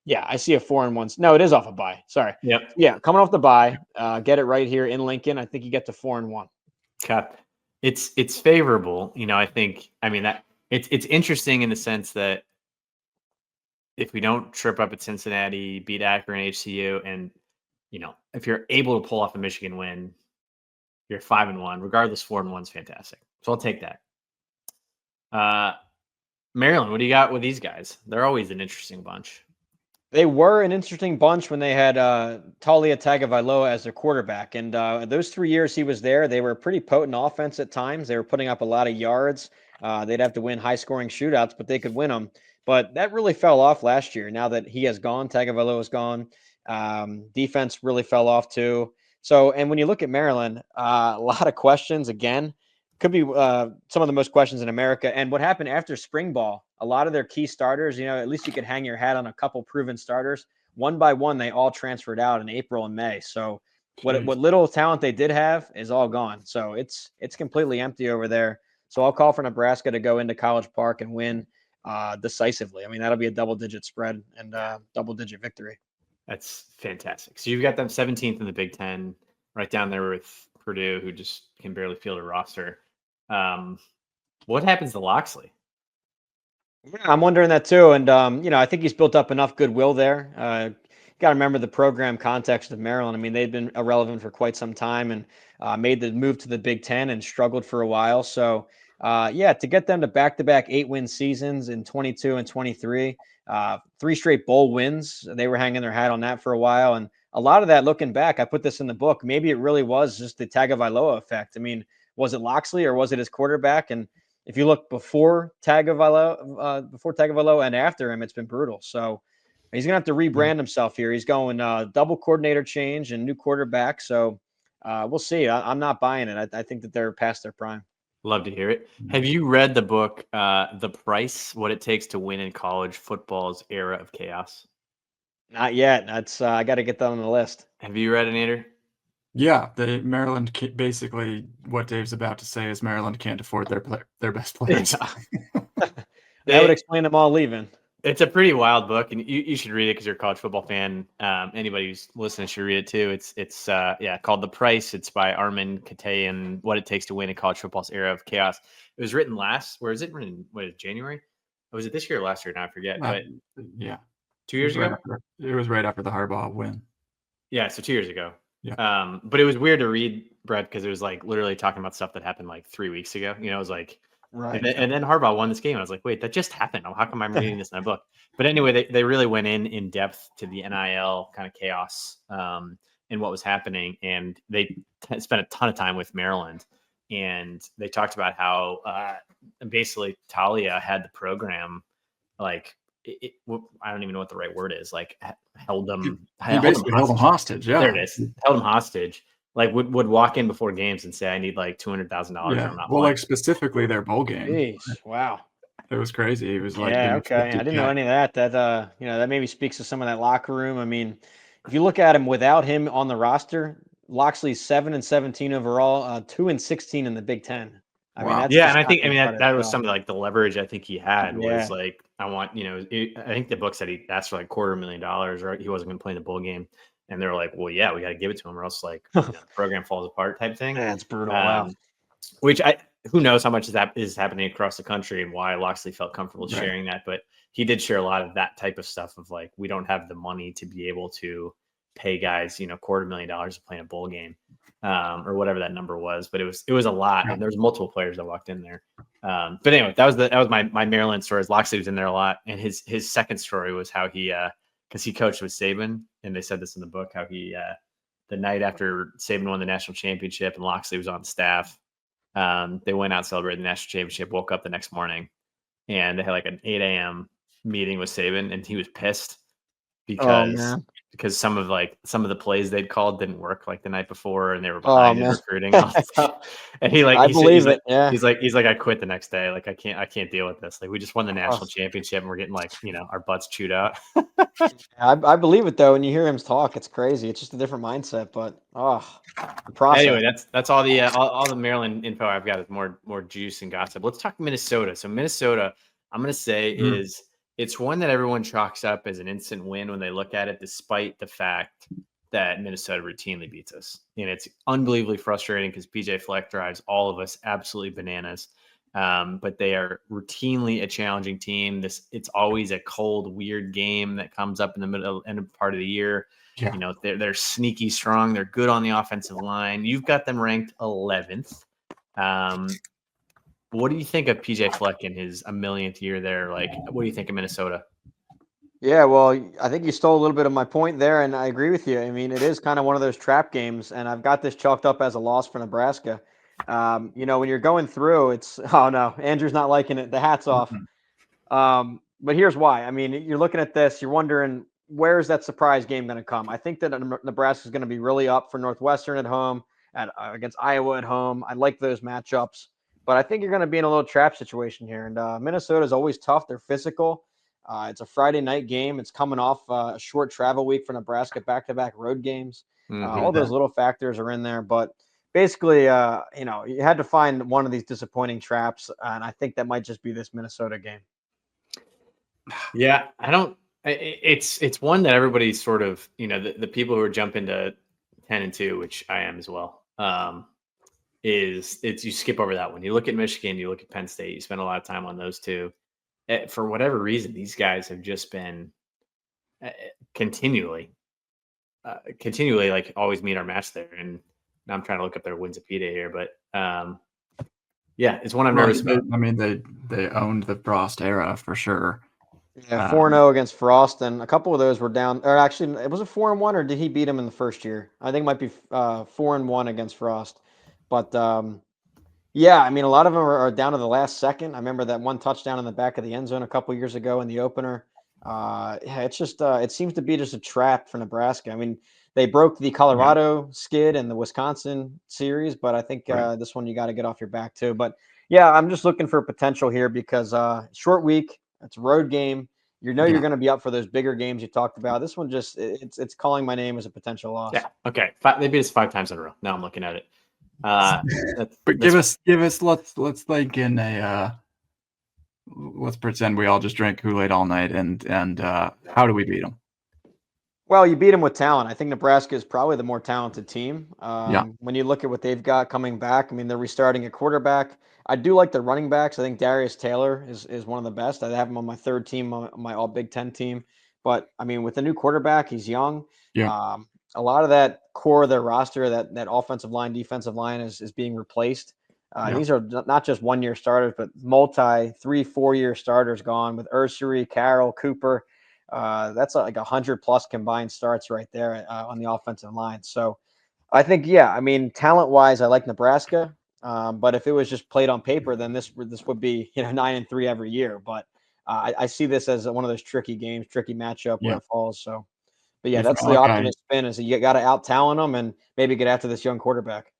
yeah, I see a 4-1. No, it is off a bye. Sorry. Yep. Yeah, coming off the bye, get it right here in Lincoln. I think you get to 4-1. Okay. It's favorable. That it's interesting in the sense that if we don't trip up at Cincinnati, beat Akron, HCU, and if you're able to pull off a Michigan win, you're 5-1. Regardless, 4-1 is fantastic. So I'll take that. Maryland, what do you got with these guys? They're always an interesting bunch. They were an interesting bunch when they had Talia Tagovailoa as their quarterback. And those 3 years he was there, they were a pretty potent offense at times. They were putting up a lot of yards. They'd have to win high-scoring shootouts, but they could win them. but that really fell off last year. Now that he has gone, Tagovailoa is gone. Defense really fell off too. So, and when you look at Maryland, a lot of questions again. Could be some of the most questions in America. And what happened after spring ball, a lot of their key starters, at least you could hang your hat on a couple proven starters. One by one, they all transferred out in April and May. So what little talent they did have is all gone. So it's completely empty over there. So I'll call for Nebraska to go into College Park and win decisively. I mean, that'll be a double-digit spread and double-digit victory. That's fantastic. So you've got them 17th in the Big Ten, right down there with Purdue, who just can barely field a roster. What happens to Loxley? I'm wondering that too. And, I think he's built up enough goodwill there. Got to remember the program context of Maryland. I mean, they've been irrelevant for quite some time and made the move to the Big Ten and struggled for a while. So, to get them to back-to-back 8-win seasons in 22 and 23, 3 straight bowl wins, they were hanging their hat on that for a while. And a lot of that, looking back, I put this in the book, maybe it really was just the Tagovailoa effect. I mean, was it Loxley or was it his quarterback? And if you look before Tagovailoa and after him, it's been brutal. So he's going to have to rebrand himself here. He's going double coordinator change and new quarterback. So we'll see. I'm not buying it. I think that they're past their prime. Love to hear it. Have you read the book, The Price, What It Takes to Win in College Football's Era of Chaos? Not yet. That's I got to get that on the list. Have you read it, Nader? Yeah, Maryland basically what Dave's about to say is Maryland can't afford their best players. That would explain them all leaving. It's a pretty wild book, and you should read it because you're a college football fan. Anybody who's listening should read it too. It's called The Price. It's by Armin Katay and What It Takes to Win in College Football's Era of Chaos. It was written written? What is it, January? Or was it this year or last year? Now I forget. But 2 years ago. It was right after the Harbaugh win. Yeah, so 2 years ago. Yeah. But it was weird to read, Brett, because it was like literally talking about stuff that happened like 3 weeks ago. It was like, right. And then Harbaugh won this game. I was like, wait, that just happened. How come I'm reading this in a book? But anyway, they really went in depth to the NIL kind of chaos and what was happening. And they spent a ton of time with Maryland. And they talked about how basically Talia had the program like, I don't even know what the right word is. Like held them hostage. Yeah, there it is. Held them hostage. Like would walk in before games and say, "I need like $200,000." Yeah. Well, like specifically their bowl game. Jeez, wow, it was crazy. It was like, okay. I didn't know any of that. That that maybe speaks to some of that locker room. I mean, if you look at him without him on the roster, Loxley's 7-17 overall, 2-16 in the Big Ten. I mean, that's and I think that was some of like the leverage I think he had was like, I want, I think the book said he asked for like $250,000 or he wasn't going to play in the bowl game. And they were like, well, yeah, we got to give it to him or else like the program falls apart type thing. Yeah, it's brutal. Wow. Which who knows how much is happening across the country and why Loxley felt comfortable sharing that. But he did share a lot of that type of stuff of like, we don't have the money to be able to pay guys, $250,000 to play in a bowl game. Or whatever that number was, but it was a lot, and there was multiple players that walked in there. But anyway, that was my Maryland story. Loxley was in there a lot, and his second story was how he because he coached with Saban, and they said this in the book how he the night after Saban won the national championship and Loxley was on staff, they went out and celebrated the national championship. Woke up the next morning, and they had like an 8 a.m. meeting with Saban, and he was pissed because some of the plays they'd called didn't work like the night before, and they were behind in recruiting and all that stuff. And he's like, I quit the next day. Like I can't deal with this. Like we just won the national championship and we're getting like, our butts chewed out. I believe it though. When you hear him talk, it's crazy. It's just a different mindset, but the process. Anyway, that's all the Maryland info I've got is more juice and gossip. Let's talk Minnesota. So Minnesota, I'm going to say it's one that everyone chalks up as an instant win when they look at it, despite the fact that Minnesota routinely beats us. And it's unbelievably frustrating because PJ Fleck drives all of us absolutely bananas. But they are routinely a challenging team. It's always a cold, weird game that comes up in the middle end part of the year. Yeah. They're sneaky strong. They're good on the offensive line. You've got them ranked 11th. What do you think of PJ Fleck in his 1,000,000th year there? Like, what do you think of Minnesota? Yeah, well, I think you stole a little bit of my point there, and I agree with you. I mean, it is kind of one of those trap games, and I've got this chalked up as a loss for Nebraska. When you're going through, it's – oh, no, Andrew's not liking it. The hat's off. but here's why. I mean, you're looking at this, you're wondering where's that surprise game going to come. I think that Nebraska is going to be really up for Northwestern at home, against Iowa at home. I like those matchups, but I think you're going to be in a little trap situation here. And Minnesota is always tough. They're physical. It's a Friday night game. It's coming off a short travel week for Nebraska, back-to-back road games. All those little factors are in there, but basically, you had to find one of these disappointing traps, and I think that might just be this Minnesota game. Yeah, I don't. It's one that everybody's sort of, the people who are jumping to 10-2, which I am as well. You skip over that one. You look at Michigan, you look at Penn State. You spend a lot of time on those two. For whatever reason, these guys have just been continually like always meet our match there. And now I'm trying to look up their Wikipedia here, but yeah, it's one I'm nervous about. I mean, they owned the Frost era for sure. Yeah, 4-0 against Frost, and a couple of those were down. Or actually, it was a 4-1, or did he beat him in the first year? I think it might be 4-1 against Frost. But yeah, I mean, a lot of them are down to the last second. I remember that one touchdown in the back of the end zone a couple years ago in the opener. Yeah, it's just it seems to be just a trap for Nebraska. I mean, they broke the Colorado skid and the Wisconsin series, but I think this one you got to get off your back too. But yeah, I'm just looking for potential here because short week. It's a road game. You're going to be up for those bigger games you talked about. This one just it's calling my name as a potential loss. Yeah. Okay. They beat us 5 times in a row. Now I'm looking at it. But give us. Let's think in a. Let's pretend we all just drank Kool-Aid all night, and how do we beat them? Well, you beat them with talent. I think Nebraska is probably the more talented team. When you look at what they've got coming back, I mean, they're restarting a quarterback. I do like the running backs. I think Darius Taylor is one of the best. I have him on my third team, on my All Big Ten team. But I mean, with the new quarterback, he's young. Yeah. A lot of that core of their roster, that offensive line, defensive line is being replaced. These are not just 1-year starters, but 3-4-year starters gone with Ursery, Carroll, Cooper. That's like 100+ combined starts right there on the offensive line. So I think, I mean, talent-wise, I like Nebraska. But if it was just played on paper, then this would be 9-3 every year. But I see this as one of those tricky games, tricky matchup where it falls. So, but yeah, that's the optimist spin is you got to out-talent them and maybe get after this young quarterback.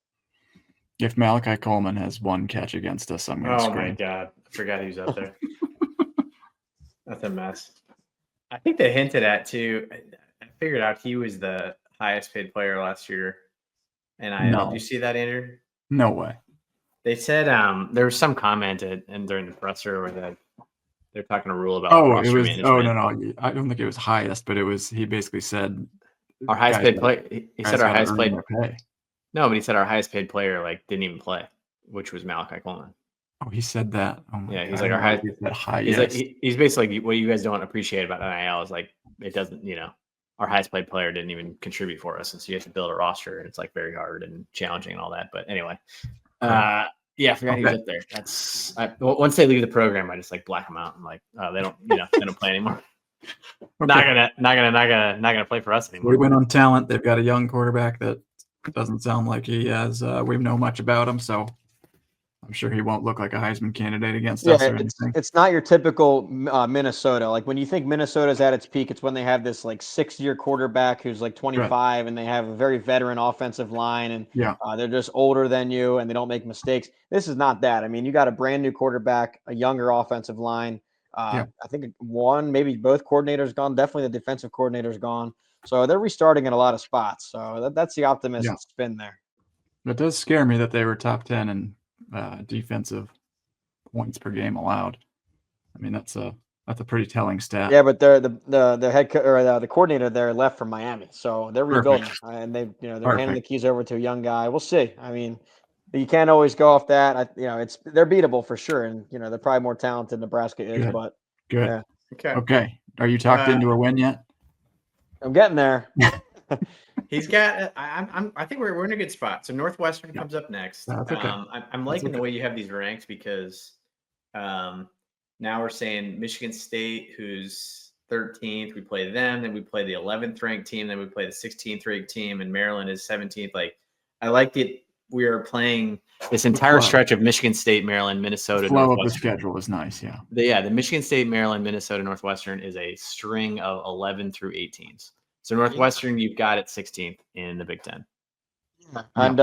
If Malachi Coleman has one catch against us, I'm going to scream. Oh my God, I forgot he was out there. That's a mess. I think they hinted at too. I figured out he was the highest paid player last year. And did you see that, Andrew? No way. They said there was some comment and during the presser where they're talking a rule about roster management. No. I don't think it was highest, but it was. He basically said our highest paid player. He said our highest paid. No, but he said our highest paid player didn't even play, which was Malachi Coleman. Oh, he said that. Oh my God. He's like our highest. He's basically what you guys don't appreciate about NIL is it doesn't. Our highest paid player didn't even contribute for us, and so you have to build a roster, and it's very hard and challenging and all that. But anyway, I forgot he was up there. That's once they leave the program, I just black them out. I'm they don't they don't play anymore. Okay. Not gonna play for us anymore. We went on talent. They've got a young quarterback that doesn't sound like he has. We know much about him, so I'm sure he won't look like a Heisman candidate against us or anything. It's not your typical Minnesota. When you think Minnesota's at its peak, it's when they have this 6-year quarterback who's 25 and they have a very veteran offensive line and they're just older than you and they don't make mistakes. This is not that. I mean, you got a brand new quarterback, a younger offensive line. I think one, maybe both coordinators gone. Definitely the defensive coordinator's gone. So they're restarting in a lot of spots. So that's the optimistic spin there. It does scare me that they were top 10 in defensive points per game allowed. I mean, that's a pretty telling stat. Yeah, but the head or the coordinator there left from Miami, so they're rebuilding, and they're handing the keys over to a young guy. We'll see. I mean, you can't always go off that. They're beatable for sure, and they're probably more talented than Nebraska is. Good. But good. Yeah. Okay. Are you talked into a win yet? I'm getting there. He's got. I think we're in a good spot. So Northwestern comes up next. That's okay. I'm liking the way you have these ranked because now we're saying Michigan State, who's 13th, we play them, then we play the 11th ranked team, then we play the 16th ranked team, and Maryland is 17th. I like it we are playing this entire stretch of Michigan State, Maryland, Minnesota, the flow of the Northwestern. schedule is nice. Yeah. The Michigan State, Maryland, Minnesota, Northwestern is a string of 11 through 18s. So Northwestern, you've got it 16th in the Big Ten. And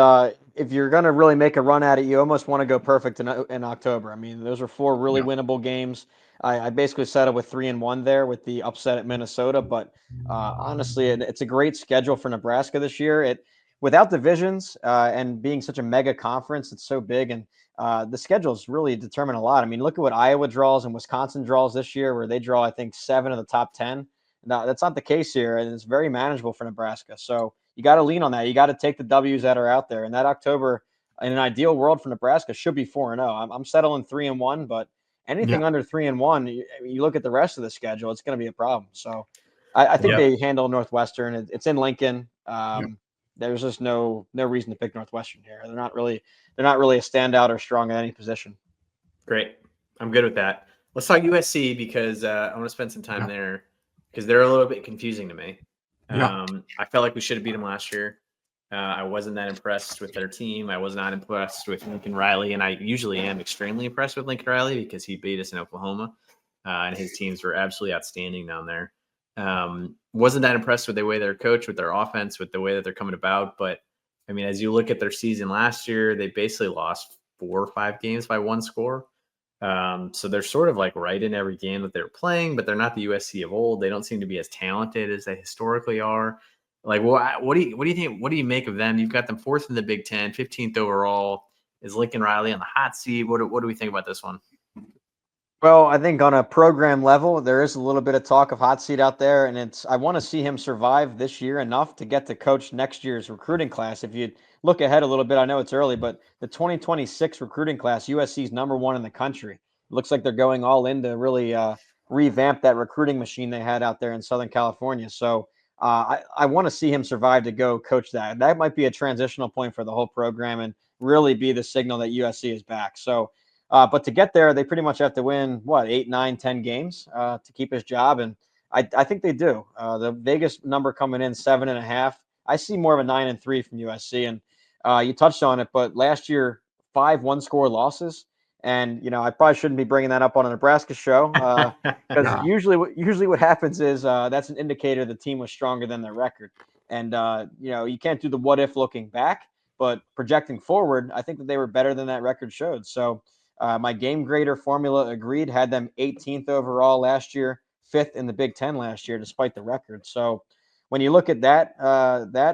if you're going to really make a run at it, you almost want to go perfect in October. I mean, those are 4 really winnable games. I basically settled with 3-1 there with the upset at Minnesota. But honestly, it's a great schedule for Nebraska this year. Without divisions and being such a mega conference, it's so big. And the schedules really determine a lot. I mean, look at what Iowa draws and Wisconsin draws this year, where they draw, I think, 7 of the top 10. Now, that's not the case here, and it's very manageable for Nebraska. So you got to lean on that. You got to take the W's that are out there. And that October, in an ideal world for Nebraska, should be 4-0. I'm settling 3-1, but anything under 3-1, you look at the rest of the schedule, it's going to be a problem. So I think they handle Northwestern. It's in Lincoln. There's just no reason to pick Northwestern here. They're not really a standout or strong at any position. Great. I'm good with that. Let's talk USC because I want to spend some time there because they're a little bit confusing to me. I felt like we should have beat them last year. I wasn't that impressed with their team. I was not impressed with Lincoln Riley, and I usually am extremely impressed with Lincoln Riley because he beat us in Oklahoma, and his teams were absolutely outstanding down there. Wasn't that impressed with the way they're coached, with their offense, with the way that they're coming about. But, I mean, as you look at their season last year, they basically lost 4 or 5 games by 1 score. So they're sort of like right in every game that they're playing, but they're not the USC of old. They don't seem to be as talented as they historically are. Like, what do you think? What do you make of them? You've got them 4th in the Big Ten, 15th overall. Is Lincoln Riley on the hot seat? What do we think about this one? Well, I think on a program level, there is a little bit of talk of hot seat out there, and I want to see him survive this year enough to get to coach next year's recruiting class. If you look ahead a little bit, I know it's early, but the 2026 recruiting class, USC is #1 in the country. It looks like they're going all in to really revamp that recruiting machine they had out there in Southern California. So I want to see him survive to go coach that. That might be a transitional point for the whole program and really be the signal that USC is back. So. But to get there, they pretty much have to win, 8, 9, 10 games to keep his job. And I think they do. The Vegas number coming in 7.5. I see more of a 9-3 from USC. And you touched on it, but last year, 5 one-score losses. And, I probably shouldn't be bringing that up on a Nebraska show because usually what happens is that's an indicator the team was stronger than their record. And, you can't do the what if looking back, but projecting forward, I think that they were better than that record showed. So, my game grader formula agreed, had them 18th overall last year, 5th in the Big Ten last year, despite the record. So when you look at that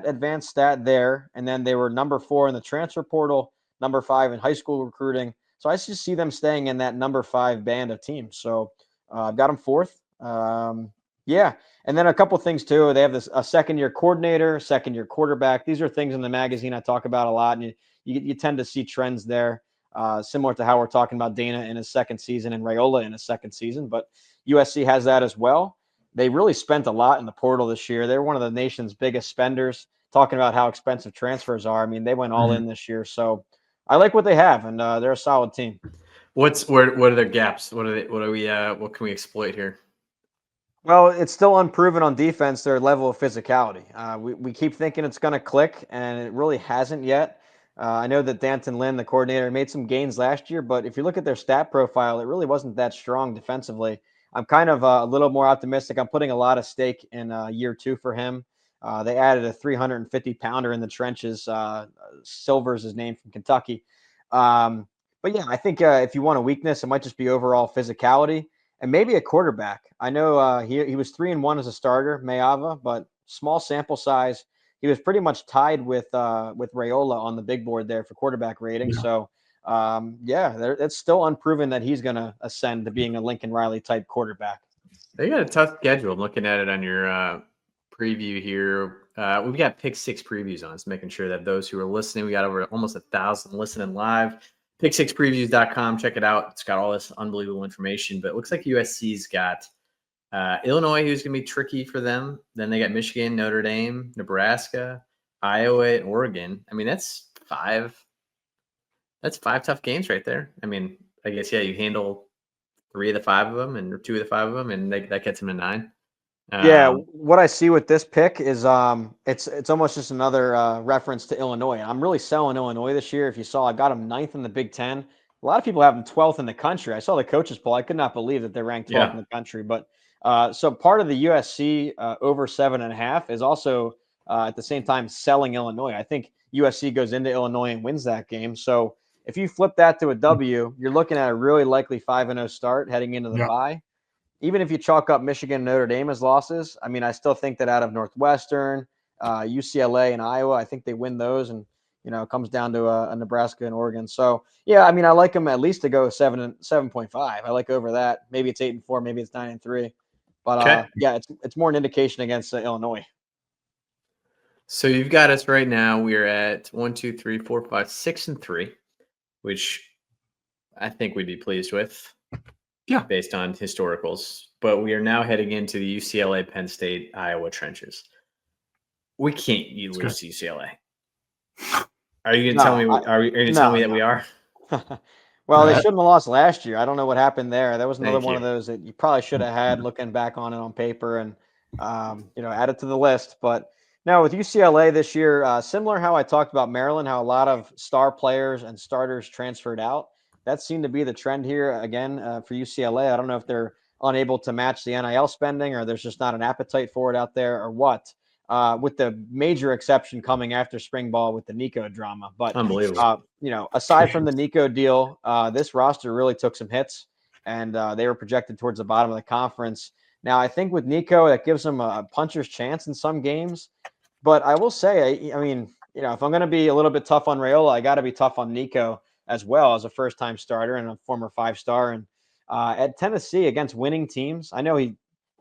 advanced stat there, and then they were number 4 in the transfer portal, number 5 in high school recruiting. So I just see them staying in that number 5 band of teams. So I've got them 4th. And then a couple things too. They have a second-year coordinator, second-year quarterback. These are things in the magazine I talk about a lot, and you tend to see trends there. Similar to how we're talking about Dana in his second season and Raiola in his second season, but USC has that as well. They really spent a lot in the portal this year. They're one of the nation's biggest spenders, talking about how expensive transfers are. I mean, they went all in this year. So I like what they have, and they're a solid team. What are their gaps? What can we exploit here? Well, it's still unproven on defense, their level of physicality. We keep thinking it's going to click, and it really hasn't yet. I know that Danton Lynn, the coordinator, made some gains last year, but if you look at their stat profile, it really wasn't that strong defensively. I'm kind of a little more optimistic. I'm putting a lot of stake in year 2 for him. They added a 350-pounder in the trenches. Silver's his name, from Kentucky. But yeah, I think if you want a weakness, it might just be overall physicality and maybe a quarterback. I know he was 3-1 as a starter, Mayava, but small sample size. He was pretty much tied with Raiola on the big board there for quarterback rating. Yeah. So, it's still unproven that he's going to ascend to being a Lincoln Riley type quarterback. They got a tough schedule. I'm looking at it on your preview here. We've got pick 6 previews on. So making sure that those who are listening, we got over almost 1,000 listening live. Pick6previews.com. Check it out. It's got all this unbelievable information. But it looks like USC's got Illinois, who's going to be tricky for them. Then they got Michigan, Notre Dame, Nebraska, Iowa, and Oregon. I mean, that's 5 tough games right there. I mean, I guess, you handle 3 of the 5 of them and 2 of the 5 of them, and that gets them to 9. Yeah, what I see with this pick is it's almost just another reference to Illinois. I'm really selling Illinois this year. If you saw, I got them 9th in the Big Ten. A lot of people have them 12th in the country. I saw the coaches poll. I could not believe that they're ranked 12th in the country. But so part of the USC over 7.5 is also at the same time selling Illinois. I think USC goes into Illinois and wins that game. So if you flip that to a W, you're looking at a really likely 5-0 start heading into the bye. Even if you chalk up Michigan and Notre Dame as losses, I mean, I still think that out of Northwestern, UCLA, and Iowa, I think they win those. And, it comes down to a Nebraska and Oregon. So, yeah, I mean, I like them at least to go 7.5. I like over that. Maybe it's 8-4, maybe it's 9-3. But, yeah, it's more an indication against Illinois. So you've got us right now. We're at 1, 2, 3, 4, 5, 6-3, which I think we'd be pleased with. Yeah, based on historicals. But we are now heading into the UCLA, Penn State, Iowa trenches. We can't lose to UCLA. Are you going to tell me? Are you going to tell me that we are? Well, they shouldn't have lost last year. I don't know what happened there. That was another one of those that you probably should have had looking back on it on paper and add it to the list. But now with UCLA this year, similar how I talked about Maryland, how a lot of star players and starters transferred out. That seemed to be the trend here again for UCLA. I don't know if they're unable to match the NIL spending or there's just not an appetite for it out there or what, with the major exception coming after spring ball with the Nico drama. But, unbelievable. Aside from the Nico deal, this roster really took some hits and they were projected towards the bottom of the conference. Now, I think with Nico, that gives them a puncher's chance in some games. But I will say, I mean, if I'm going to be a little bit tough on Raiola, I got to be tough on Nico as well as a first-time starter and a former 5-star. And at Tennessee against winning teams, I know he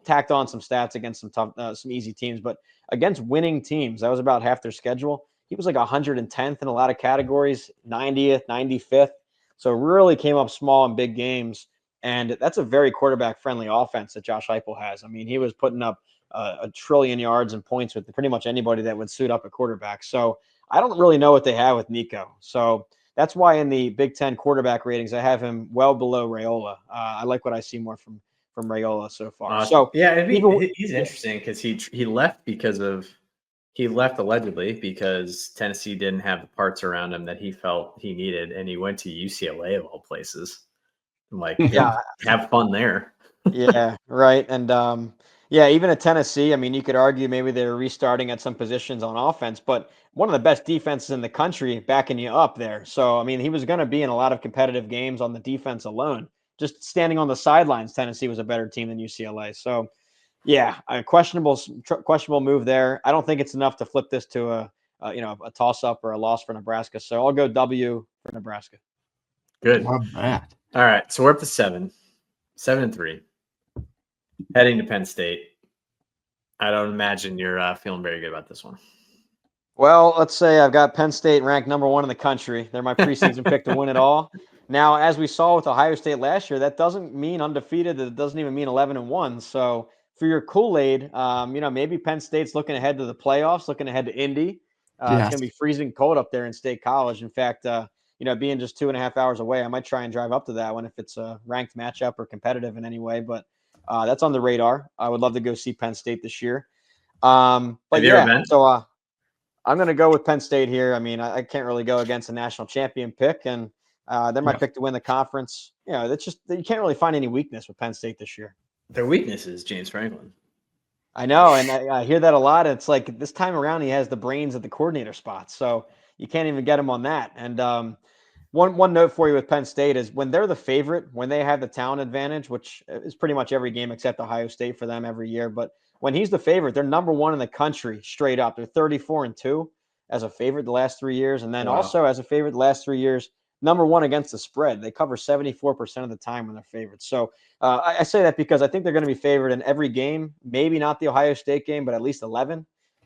tacked on some stats against some easy teams, but against winning teams, that was about half their schedule. He was like 110th in a lot of categories, 90th, 95th. So really came up small in big games. And that's a very quarterback-friendly offense that Josh Heupel has. I mean, he was putting up a trillion yards and points with pretty much anybody that would suit up a quarterback. So I don't really know what they have with Nico. So that's why in the Big Ten quarterback ratings, I have him well below Raiola. I like what I see more from Raiola so far. So yeah, he's interesting because he left allegedly because Tennessee didn't have the parts around him that he felt he needed, and he went to UCLA of all places. I'm like, have fun there. Yeah, right. And even at Tennessee, I mean, you could argue maybe they're restarting at some positions on offense, but one of the best defenses in the country backing you up there. So, I mean, he was going to be in a lot of competitive games on the defense alone. Just standing on the sidelines, Tennessee was a better team than UCLA. So, yeah, a questionable move there. I don't think it's enough to flip this to a toss-up or a loss for Nebraska. So I'll go W for Nebraska. Good. Love that. All right, so we're up to 7-3. Heading to Penn State. I don't imagine you're feeling very good about this one. Well, let's say I've got Penn State ranked number 1 in the country. They're my preseason pick to win it all. Now, as we saw with Ohio State last year, that doesn't mean undefeated. That doesn't even mean 11-1. So for your Kool-Aid, maybe Penn State's looking ahead to the playoffs, looking ahead to Indy. It's going to be freezing cold up there in State College. In fact, being just 2.5 hours away, I might try and drive up to that one if it's a ranked matchup or competitive in any way. But that's on the radar. I would love to go see Penn State this year. But yeah, so I'm going to go with Penn State here. I mean, I can't really go against a national champion pick, and they're my pick to win the conference. That's just you can't really find any weakness with Penn State this year. Their weakness is James Franklin. I know, and I hear that a lot. It's like this time around, he has the brains at the coordinator spot, so you can't even get him on that. And one note for you with Penn State is when they're the favorite, when they have the talent advantage, which is pretty much every game except Ohio State for them every year, but when he's the favorite, they're number 1 in the country straight up. They're 34-2 as a favorite the last 3 years. And then also as a favorite the last 3 years, number 1 against the spread. They cover 74% of the time when they're favorites. So I say that because I think they're going to be favored in every game, maybe not the Ohio State game, but at least 11.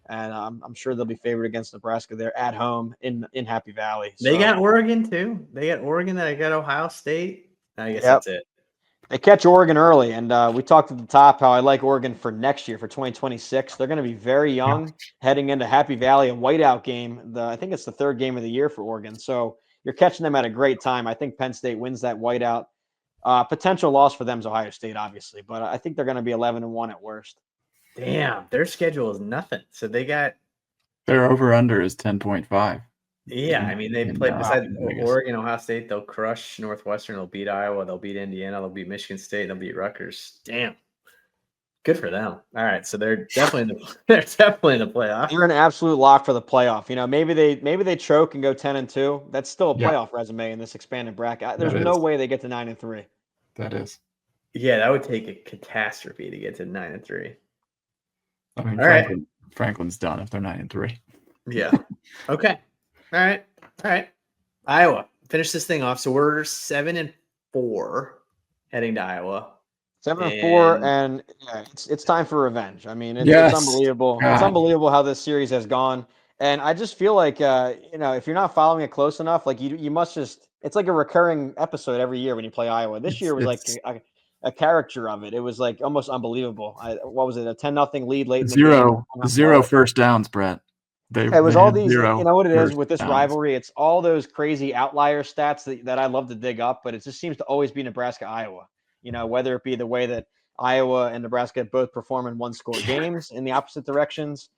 And I'm sure they'll be favored against Nebraska. They're at home in Happy Valley. So. They got Oregon too. They got Oregon. They got Ohio State. I guess that's it. They catch Oregon early, and we talked at the top how I like Oregon for next year, for 2026. They're going to be very young heading into Happy Valley, a whiteout game. I think it's the 3rd game of the year for Oregon. So you're catching them at a great time. I think Penn State wins that whiteout. Potential loss for them is Ohio State, obviously, but I think they're going to be 11-1 at worst. Damn, their schedule is nothing. So they got Their over-under is 10.5. Yeah, I mean they play besides Vegas. Oregon, Ohio State. They'll crush Northwestern. They'll beat Iowa. They'll beat Indiana. They'll beat Michigan State. They'll beat Rutgers. Damn, good for them. All right, so they're definitely they're definitely in the playoff. They're an absolute lock for the playoff. You know, maybe they choke and go 10-2. That's still a Yeah. playoff resume in this expanded bracket. There's That no is. way they get to 9-3. That is. Yeah, that would take a catastrophe to get to 9-3. I mean, All right. Franklin's done if they're 9-3. Yeah. Okay. All right. Iowa, finish this thing off. So we're 7-4 heading to Iowa. 7-4, and yeah, it's time for revenge. I mean, Yes. it's unbelievable. God. It's unbelievable how this series has gone. And I just feel like, if you're not following it close enough, like you must just. It's like a recurring episode every year when you play Iowa. This year was like a character of it. It was like almost unbelievable. What was it? A 10-0 lead late in the game. Zero first downs, Brett. It was all these, you know what it is with this downs. rivalry. It's all those crazy outlier stats that I love to dig up, but it just seems to always be Nebraska, Iowa. You know, whether it be the way that Iowa and Nebraska both perform in one-score games in the opposite directions,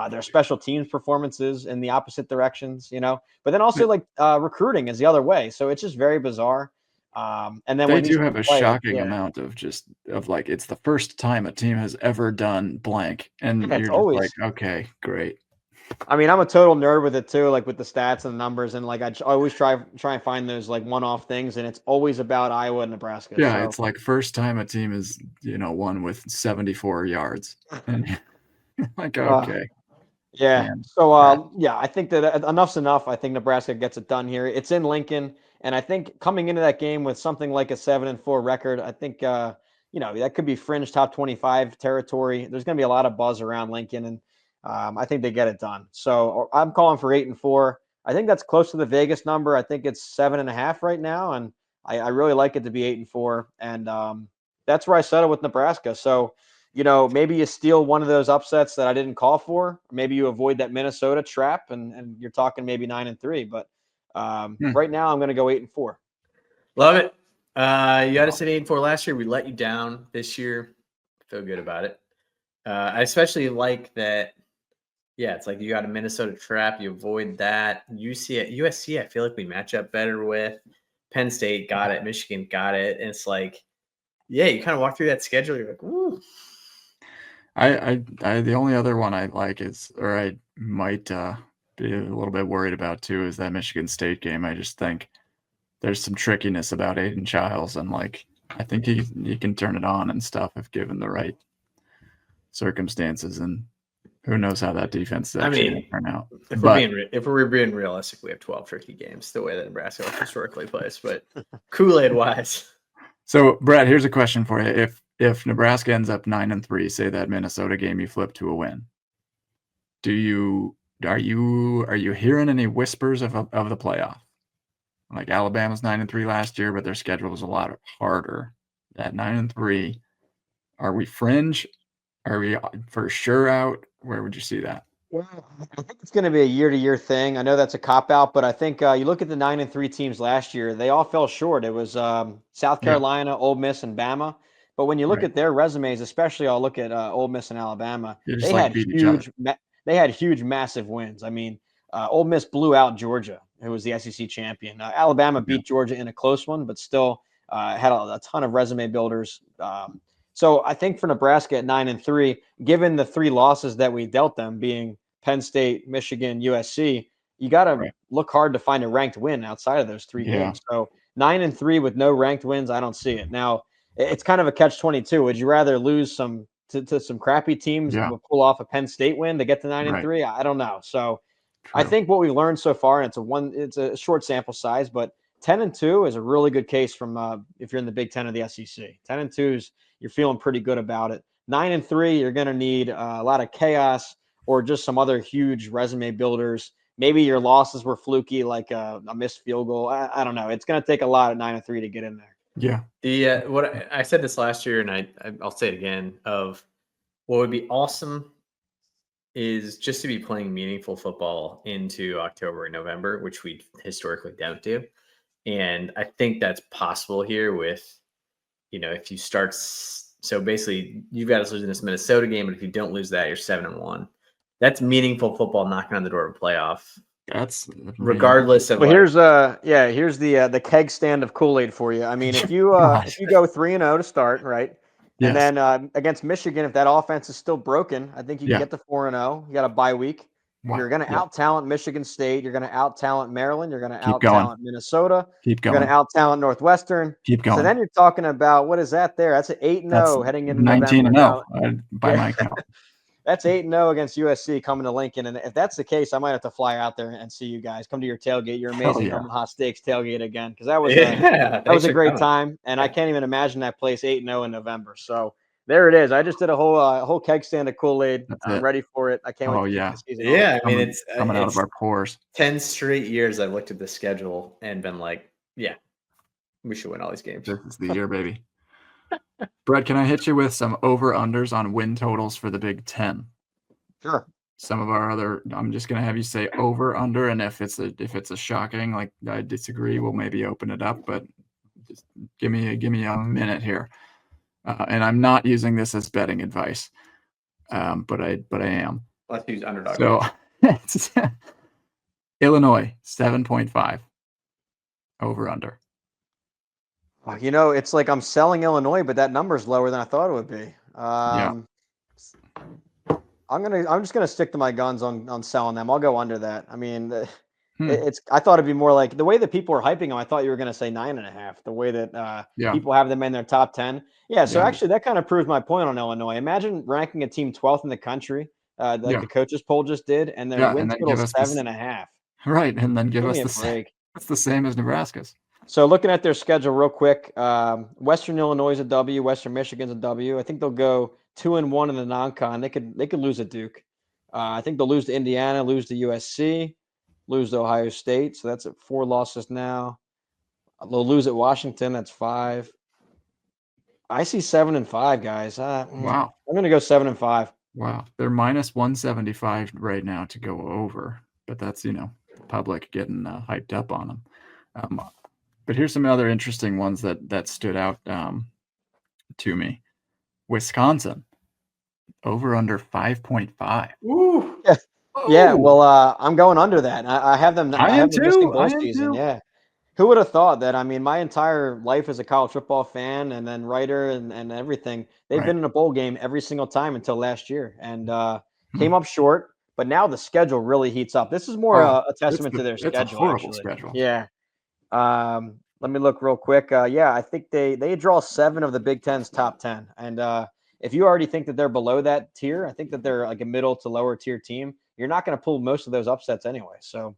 their special teams performances in the opposite directions, you know, but then also like recruiting is the other way. So it's just very bizarre. And then they do have a shocking amount of like, it's the first time a team has ever done blank. And you're just like, okay, great. I mean, I'm a total nerd with it too, like with the stats and the numbers, and like I always try and find those like one-off things, and it's always about Iowa and Nebraska. Yeah, so. It's like first time a team is won with 74 yards, and like okay, yeah. Man. So yeah, I think that enough's enough. I think Nebraska gets it done here. It's in Lincoln, and I think coming into that game with something like a 7-4 record, I think that could be fringe top 25 territory. There's going to be a lot of buzz around Lincoln, and I think they get it done. So I'm calling for 8-4. I think that's close to the Vegas number. I think it's 7.5 right now, and I really like it to be 8-4. And that's where I settle with Nebraska. So, maybe you steal one of those upsets that I didn't call for. Maybe you avoid that Minnesota trap, and you're talking maybe 9-3. But right now, I'm going to go 8-4. Love it. You got us at 8-4 last year. We let you down this year. Feel good about it. I especially like that. Yeah, it's like you got a Minnesota trap. You avoid that. USC, I feel like we match up better with. Penn State got it. Michigan got it. And it's like, yeah, you kind of walk through that schedule. You're like, ooh. I the only other one I like is, or I might be a little bit worried about too, is that Michigan State game. I just think there's some trickiness about Aiden Childs, and like I think he can turn it on and stuff if given the right circumstances, and who knows how that defense is actually going to turn out. If we're being realistic, we have 12 tricky games the way that Nebraska historically plays, but Kool-Aid wise. So Brett, here's a question for you. If Nebraska ends up 9-3, say that Minnesota game you flip to a win, are you hearing any whispers of the playoff? Like Alabama's 9-3 last year, but their schedule was a lot harder. At 9-3, are we fringe? Are we for sure out? Where would you see that? Well, I think it's going to be a year-to-year thing. I know that's a cop-out, but I think you look at the 9-3 teams last year, they all fell short. It was South Carolina, Ole Miss, and Bama. But when you look at their resumes, especially I'll look at Ole Miss and Alabama, they had huge, massive wins. I mean, Ole Miss blew out Georgia, who was the SEC champion. Alabama beat Georgia in a close one, but still had a ton of resume builders. So I think for Nebraska at 9-3, given the three losses that we dealt them, being Penn State, Michigan, USC, you got to look hard to find a ranked win outside of those three games. So 9-3 with no ranked wins, I don't see it. Now, it's kind of a catch-22. Would you rather lose to some crappy teams and pull off a Penn State win to get to 9-3? I don't know. So I think what we've learned so far, and it's a short sample size, but 10-2 is a really good case from if you're in the Big Ten of the SEC. 10-2 is you're feeling pretty good about it. 9-3, you're going to need a lot of chaos or just some other huge resume builders. Maybe your losses were fluky, like a missed field goal. I don't know. It's going to take a lot at 9-3 to get in there. Yeah. What I said this last year, and I'll say it again, of what would be awesome is just to be playing meaningful football into October and November, which we historically don't do. And I think that's possible here with, if you start So basically, you've got us losing this Minnesota game, but if you don't lose that, you're 7-1. That's meaningful football knocking on the door of a playoff. That's regardless of. Well, here's the keg stand of Kool-Aid for you. I mean, if you go 3-0 to start, right? Yes. And then against Michigan, if that offense is still broken, I think you can get to 4-0. You got a bye week. Wow. You're going to out-talent Michigan State. You're going to out-talent Maryland. You're going to Keep out-talent Minnesota. Keep You're going. going to out-talent Northwestern. Keep going. So then you're talking about, what is that there? That's an 8-0 heading into 19-0 by my count. That's 8-0 against USC coming to Lincoln. And if that's the case, I might have to fly out there and see you guys. Come to your tailgate, your amazing Omaha Steaks tailgate again. Because that was a great time. And I can't even imagine that place 8-0 in November. So there it is. I just did a whole keg stand of Kool-Aid. I'm ready for it. I can't wait to keep the season on. Yeah, I mean, it's coming out of our pores. 10 straight years I've looked at the schedule and been like, yeah, we should win all these games. This is the year, baby. Brett, can I hit you with some over-unders on win totals for the Big Ten? Sure. Some of our other, I'm just going to have you say over-under, and if it's a shocking, like I disagree, we'll maybe open it up, but just give me a minute here. And I'm not using this as betting advice, but I am. Let's use underdog. So Illinois 7.5 over under. You know, it's like I'm selling Illinois, but that number's lower than I thought it would be. I'm just gonna stick to my guns on selling them. I'll go under that. I mean, I thought it'd be more like the way that people are hyping them. I thought you were gonna say 9.5. The way that people have them in their top 10. Yeah. So actually, that kind of proves my point on Illinois. Imagine ranking a team 12th in the country, like the coaches poll just did, and their win total is 7.5. Right, and then give us the break. That's the same as Nebraska's. So looking at their schedule real quick, Western Illinois is a W, Western Michigan's a W. I think they'll go 2-1 in the non-con. They could lose at Duke. I think they'll lose to Indiana, lose to USC, lose to Ohio State. So that's at 4 losses now. They'll lose at Washington. That's 5. I see 7-5, guys. Wow. I'm going to go 7-5. Wow. They're minus 175 right now to go over, but that's, public getting hyped up on them. But here's some other interesting ones that stood out to me. Wisconsin, over under 5.5. Ooh. Yeah, well, I'm going under that. I have them. I have them missing bowl season. Yeah. Who would have thought that? I mean, my entire life as a college football fan and then writer and everything, they've been in a bowl game every single time until last year and came up short. But now the schedule really heats up. This is more a testament to their schedule. It's a horrible schedule. Yeah. Let me look real quick. I think they draw 7 of the Big Ten's top 10. And if you already think that they're below that tier, I think that they're like a middle to lower tier team. You're not going to pull most of those upsets anyway. So,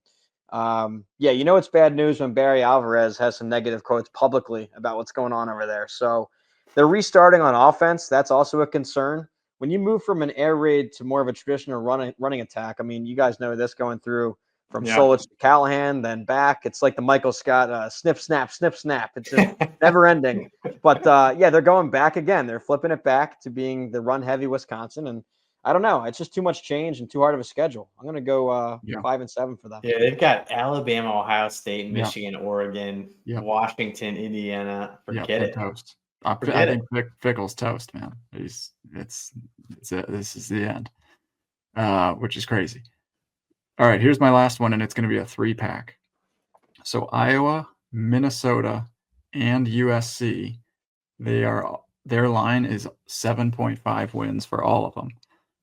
it's bad news when Barry Alvarez has some negative quotes publicly about what's going on over there. So they're restarting on offense. That's also a concern. When you move from an air raid to more of a traditional running attack, I mean, you guys know this going through from Solich to Callahan, then back. It's like the Michael Scott snip, snap, snip, snap. It's just never ending. But, they're going back again. They're flipping it back to being the run-heavy Wisconsin. And I don't know. It's just too much change and too hard of a schedule. I'm going to go 5-7 for them. Yeah, they've got Alabama, Ohio State, Michigan, Oregon, Washington, Indiana. Forget it. Toast. I think Fickle's toast, man. This is the end, which is crazy. All right, here's my last one, and it's going to be a 3-pack. So Iowa, Minnesota, and USC, their line is 7.5 wins for all of them.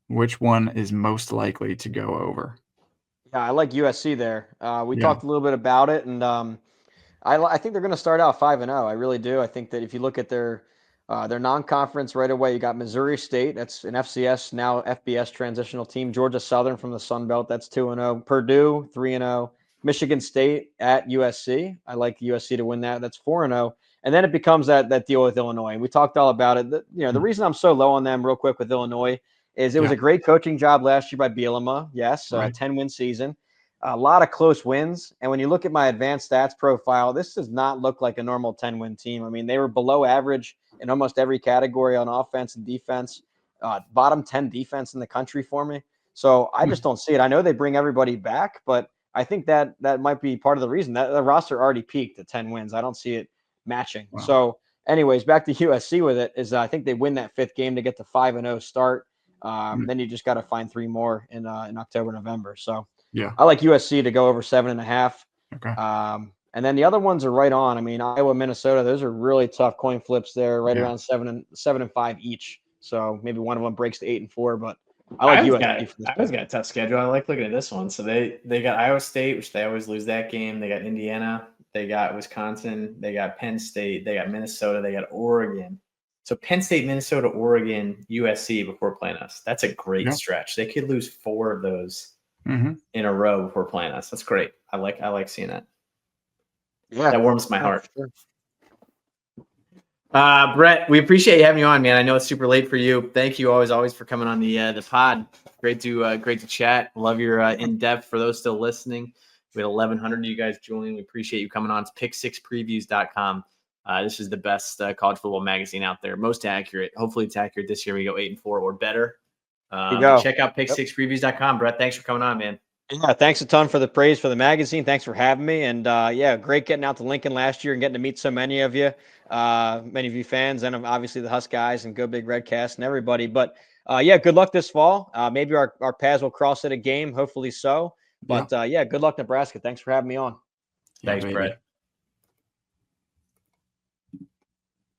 Which one is most likely to go over? Yeah, I like USC there. We talked a little bit about it, and I think they're going to start out 5-0. I really do. I think that if you look at their non-conference right away, you got Missouri State. That's an FCS, now FBS transitional team. Georgia Southern from the Sun Belt. That's 2-0. Purdue, 3-0. Michigan State at USC. I like USC to win that. That's 4-0. And then it becomes that deal with Illinois. And we talked all about it. The reason I'm so low on them real quick with Illinois is it was a great coaching job last year by Bielema. Yes, a 10-win season. A lot of close wins. And when you look at my advanced stats profile, this does not look like a normal 10-win team. I mean, they were below average in almost every category on offense and defense, bottom 10 defense in the country for me. So I just don't see it. I know they bring everybody back, but I think that might be part of the reason that the roster already peaked at 10 wins. I don't see it matching. Wow. So anyways, back to USC with it is I think they win that 5th game to get the 5-0 start. Then you just got to find 3 more in October, November. So Yeah. I like USC to go over 7.5. Okay. And then the other ones are right on. I mean, Iowa, Minnesota, those are really tough coin flips there, right around 7 and 5 each. So maybe one of them breaks to 8 and 4, but I like USC for this. Iowa's got a tough schedule. I like looking at this one. So they got Iowa State, which they always lose that game. They got Indiana. They got Wisconsin. They got Penn State. They got Minnesota. They got Oregon. So Penn State, Minnesota, Oregon, USC before playing us. That's a great stretch. They could lose 4 of those in a row before playing us. That's great. I like seeing that. Yeah, that warms my heart. Sure. Brett, we appreciate you having you on, man. I know it's super late for you. Thank you always for coming on the pod. Great to chat. Love your in depth. For those still listening, we had 1,100 of you guys joining. We appreciate you coming on. It's pick6previews.com. This is the best college football magazine out there. Most accurate. Hopefully it's accurate this year. We go 8 and 4 or better. Check out pick6previews.com. Brett, thanks for coming on, man. Yeah, thanks a ton for the praise for the magazine. Thanks for having me. And great getting out to Lincoln last year and getting to meet so many of you fans, and obviously the Husk guys and Go Big Red Cast and everybody. But good luck this fall. Maybe our paths will cross at a game. Hopefully so. But good luck, Nebraska. Thanks for having me on. Thanks, Brett.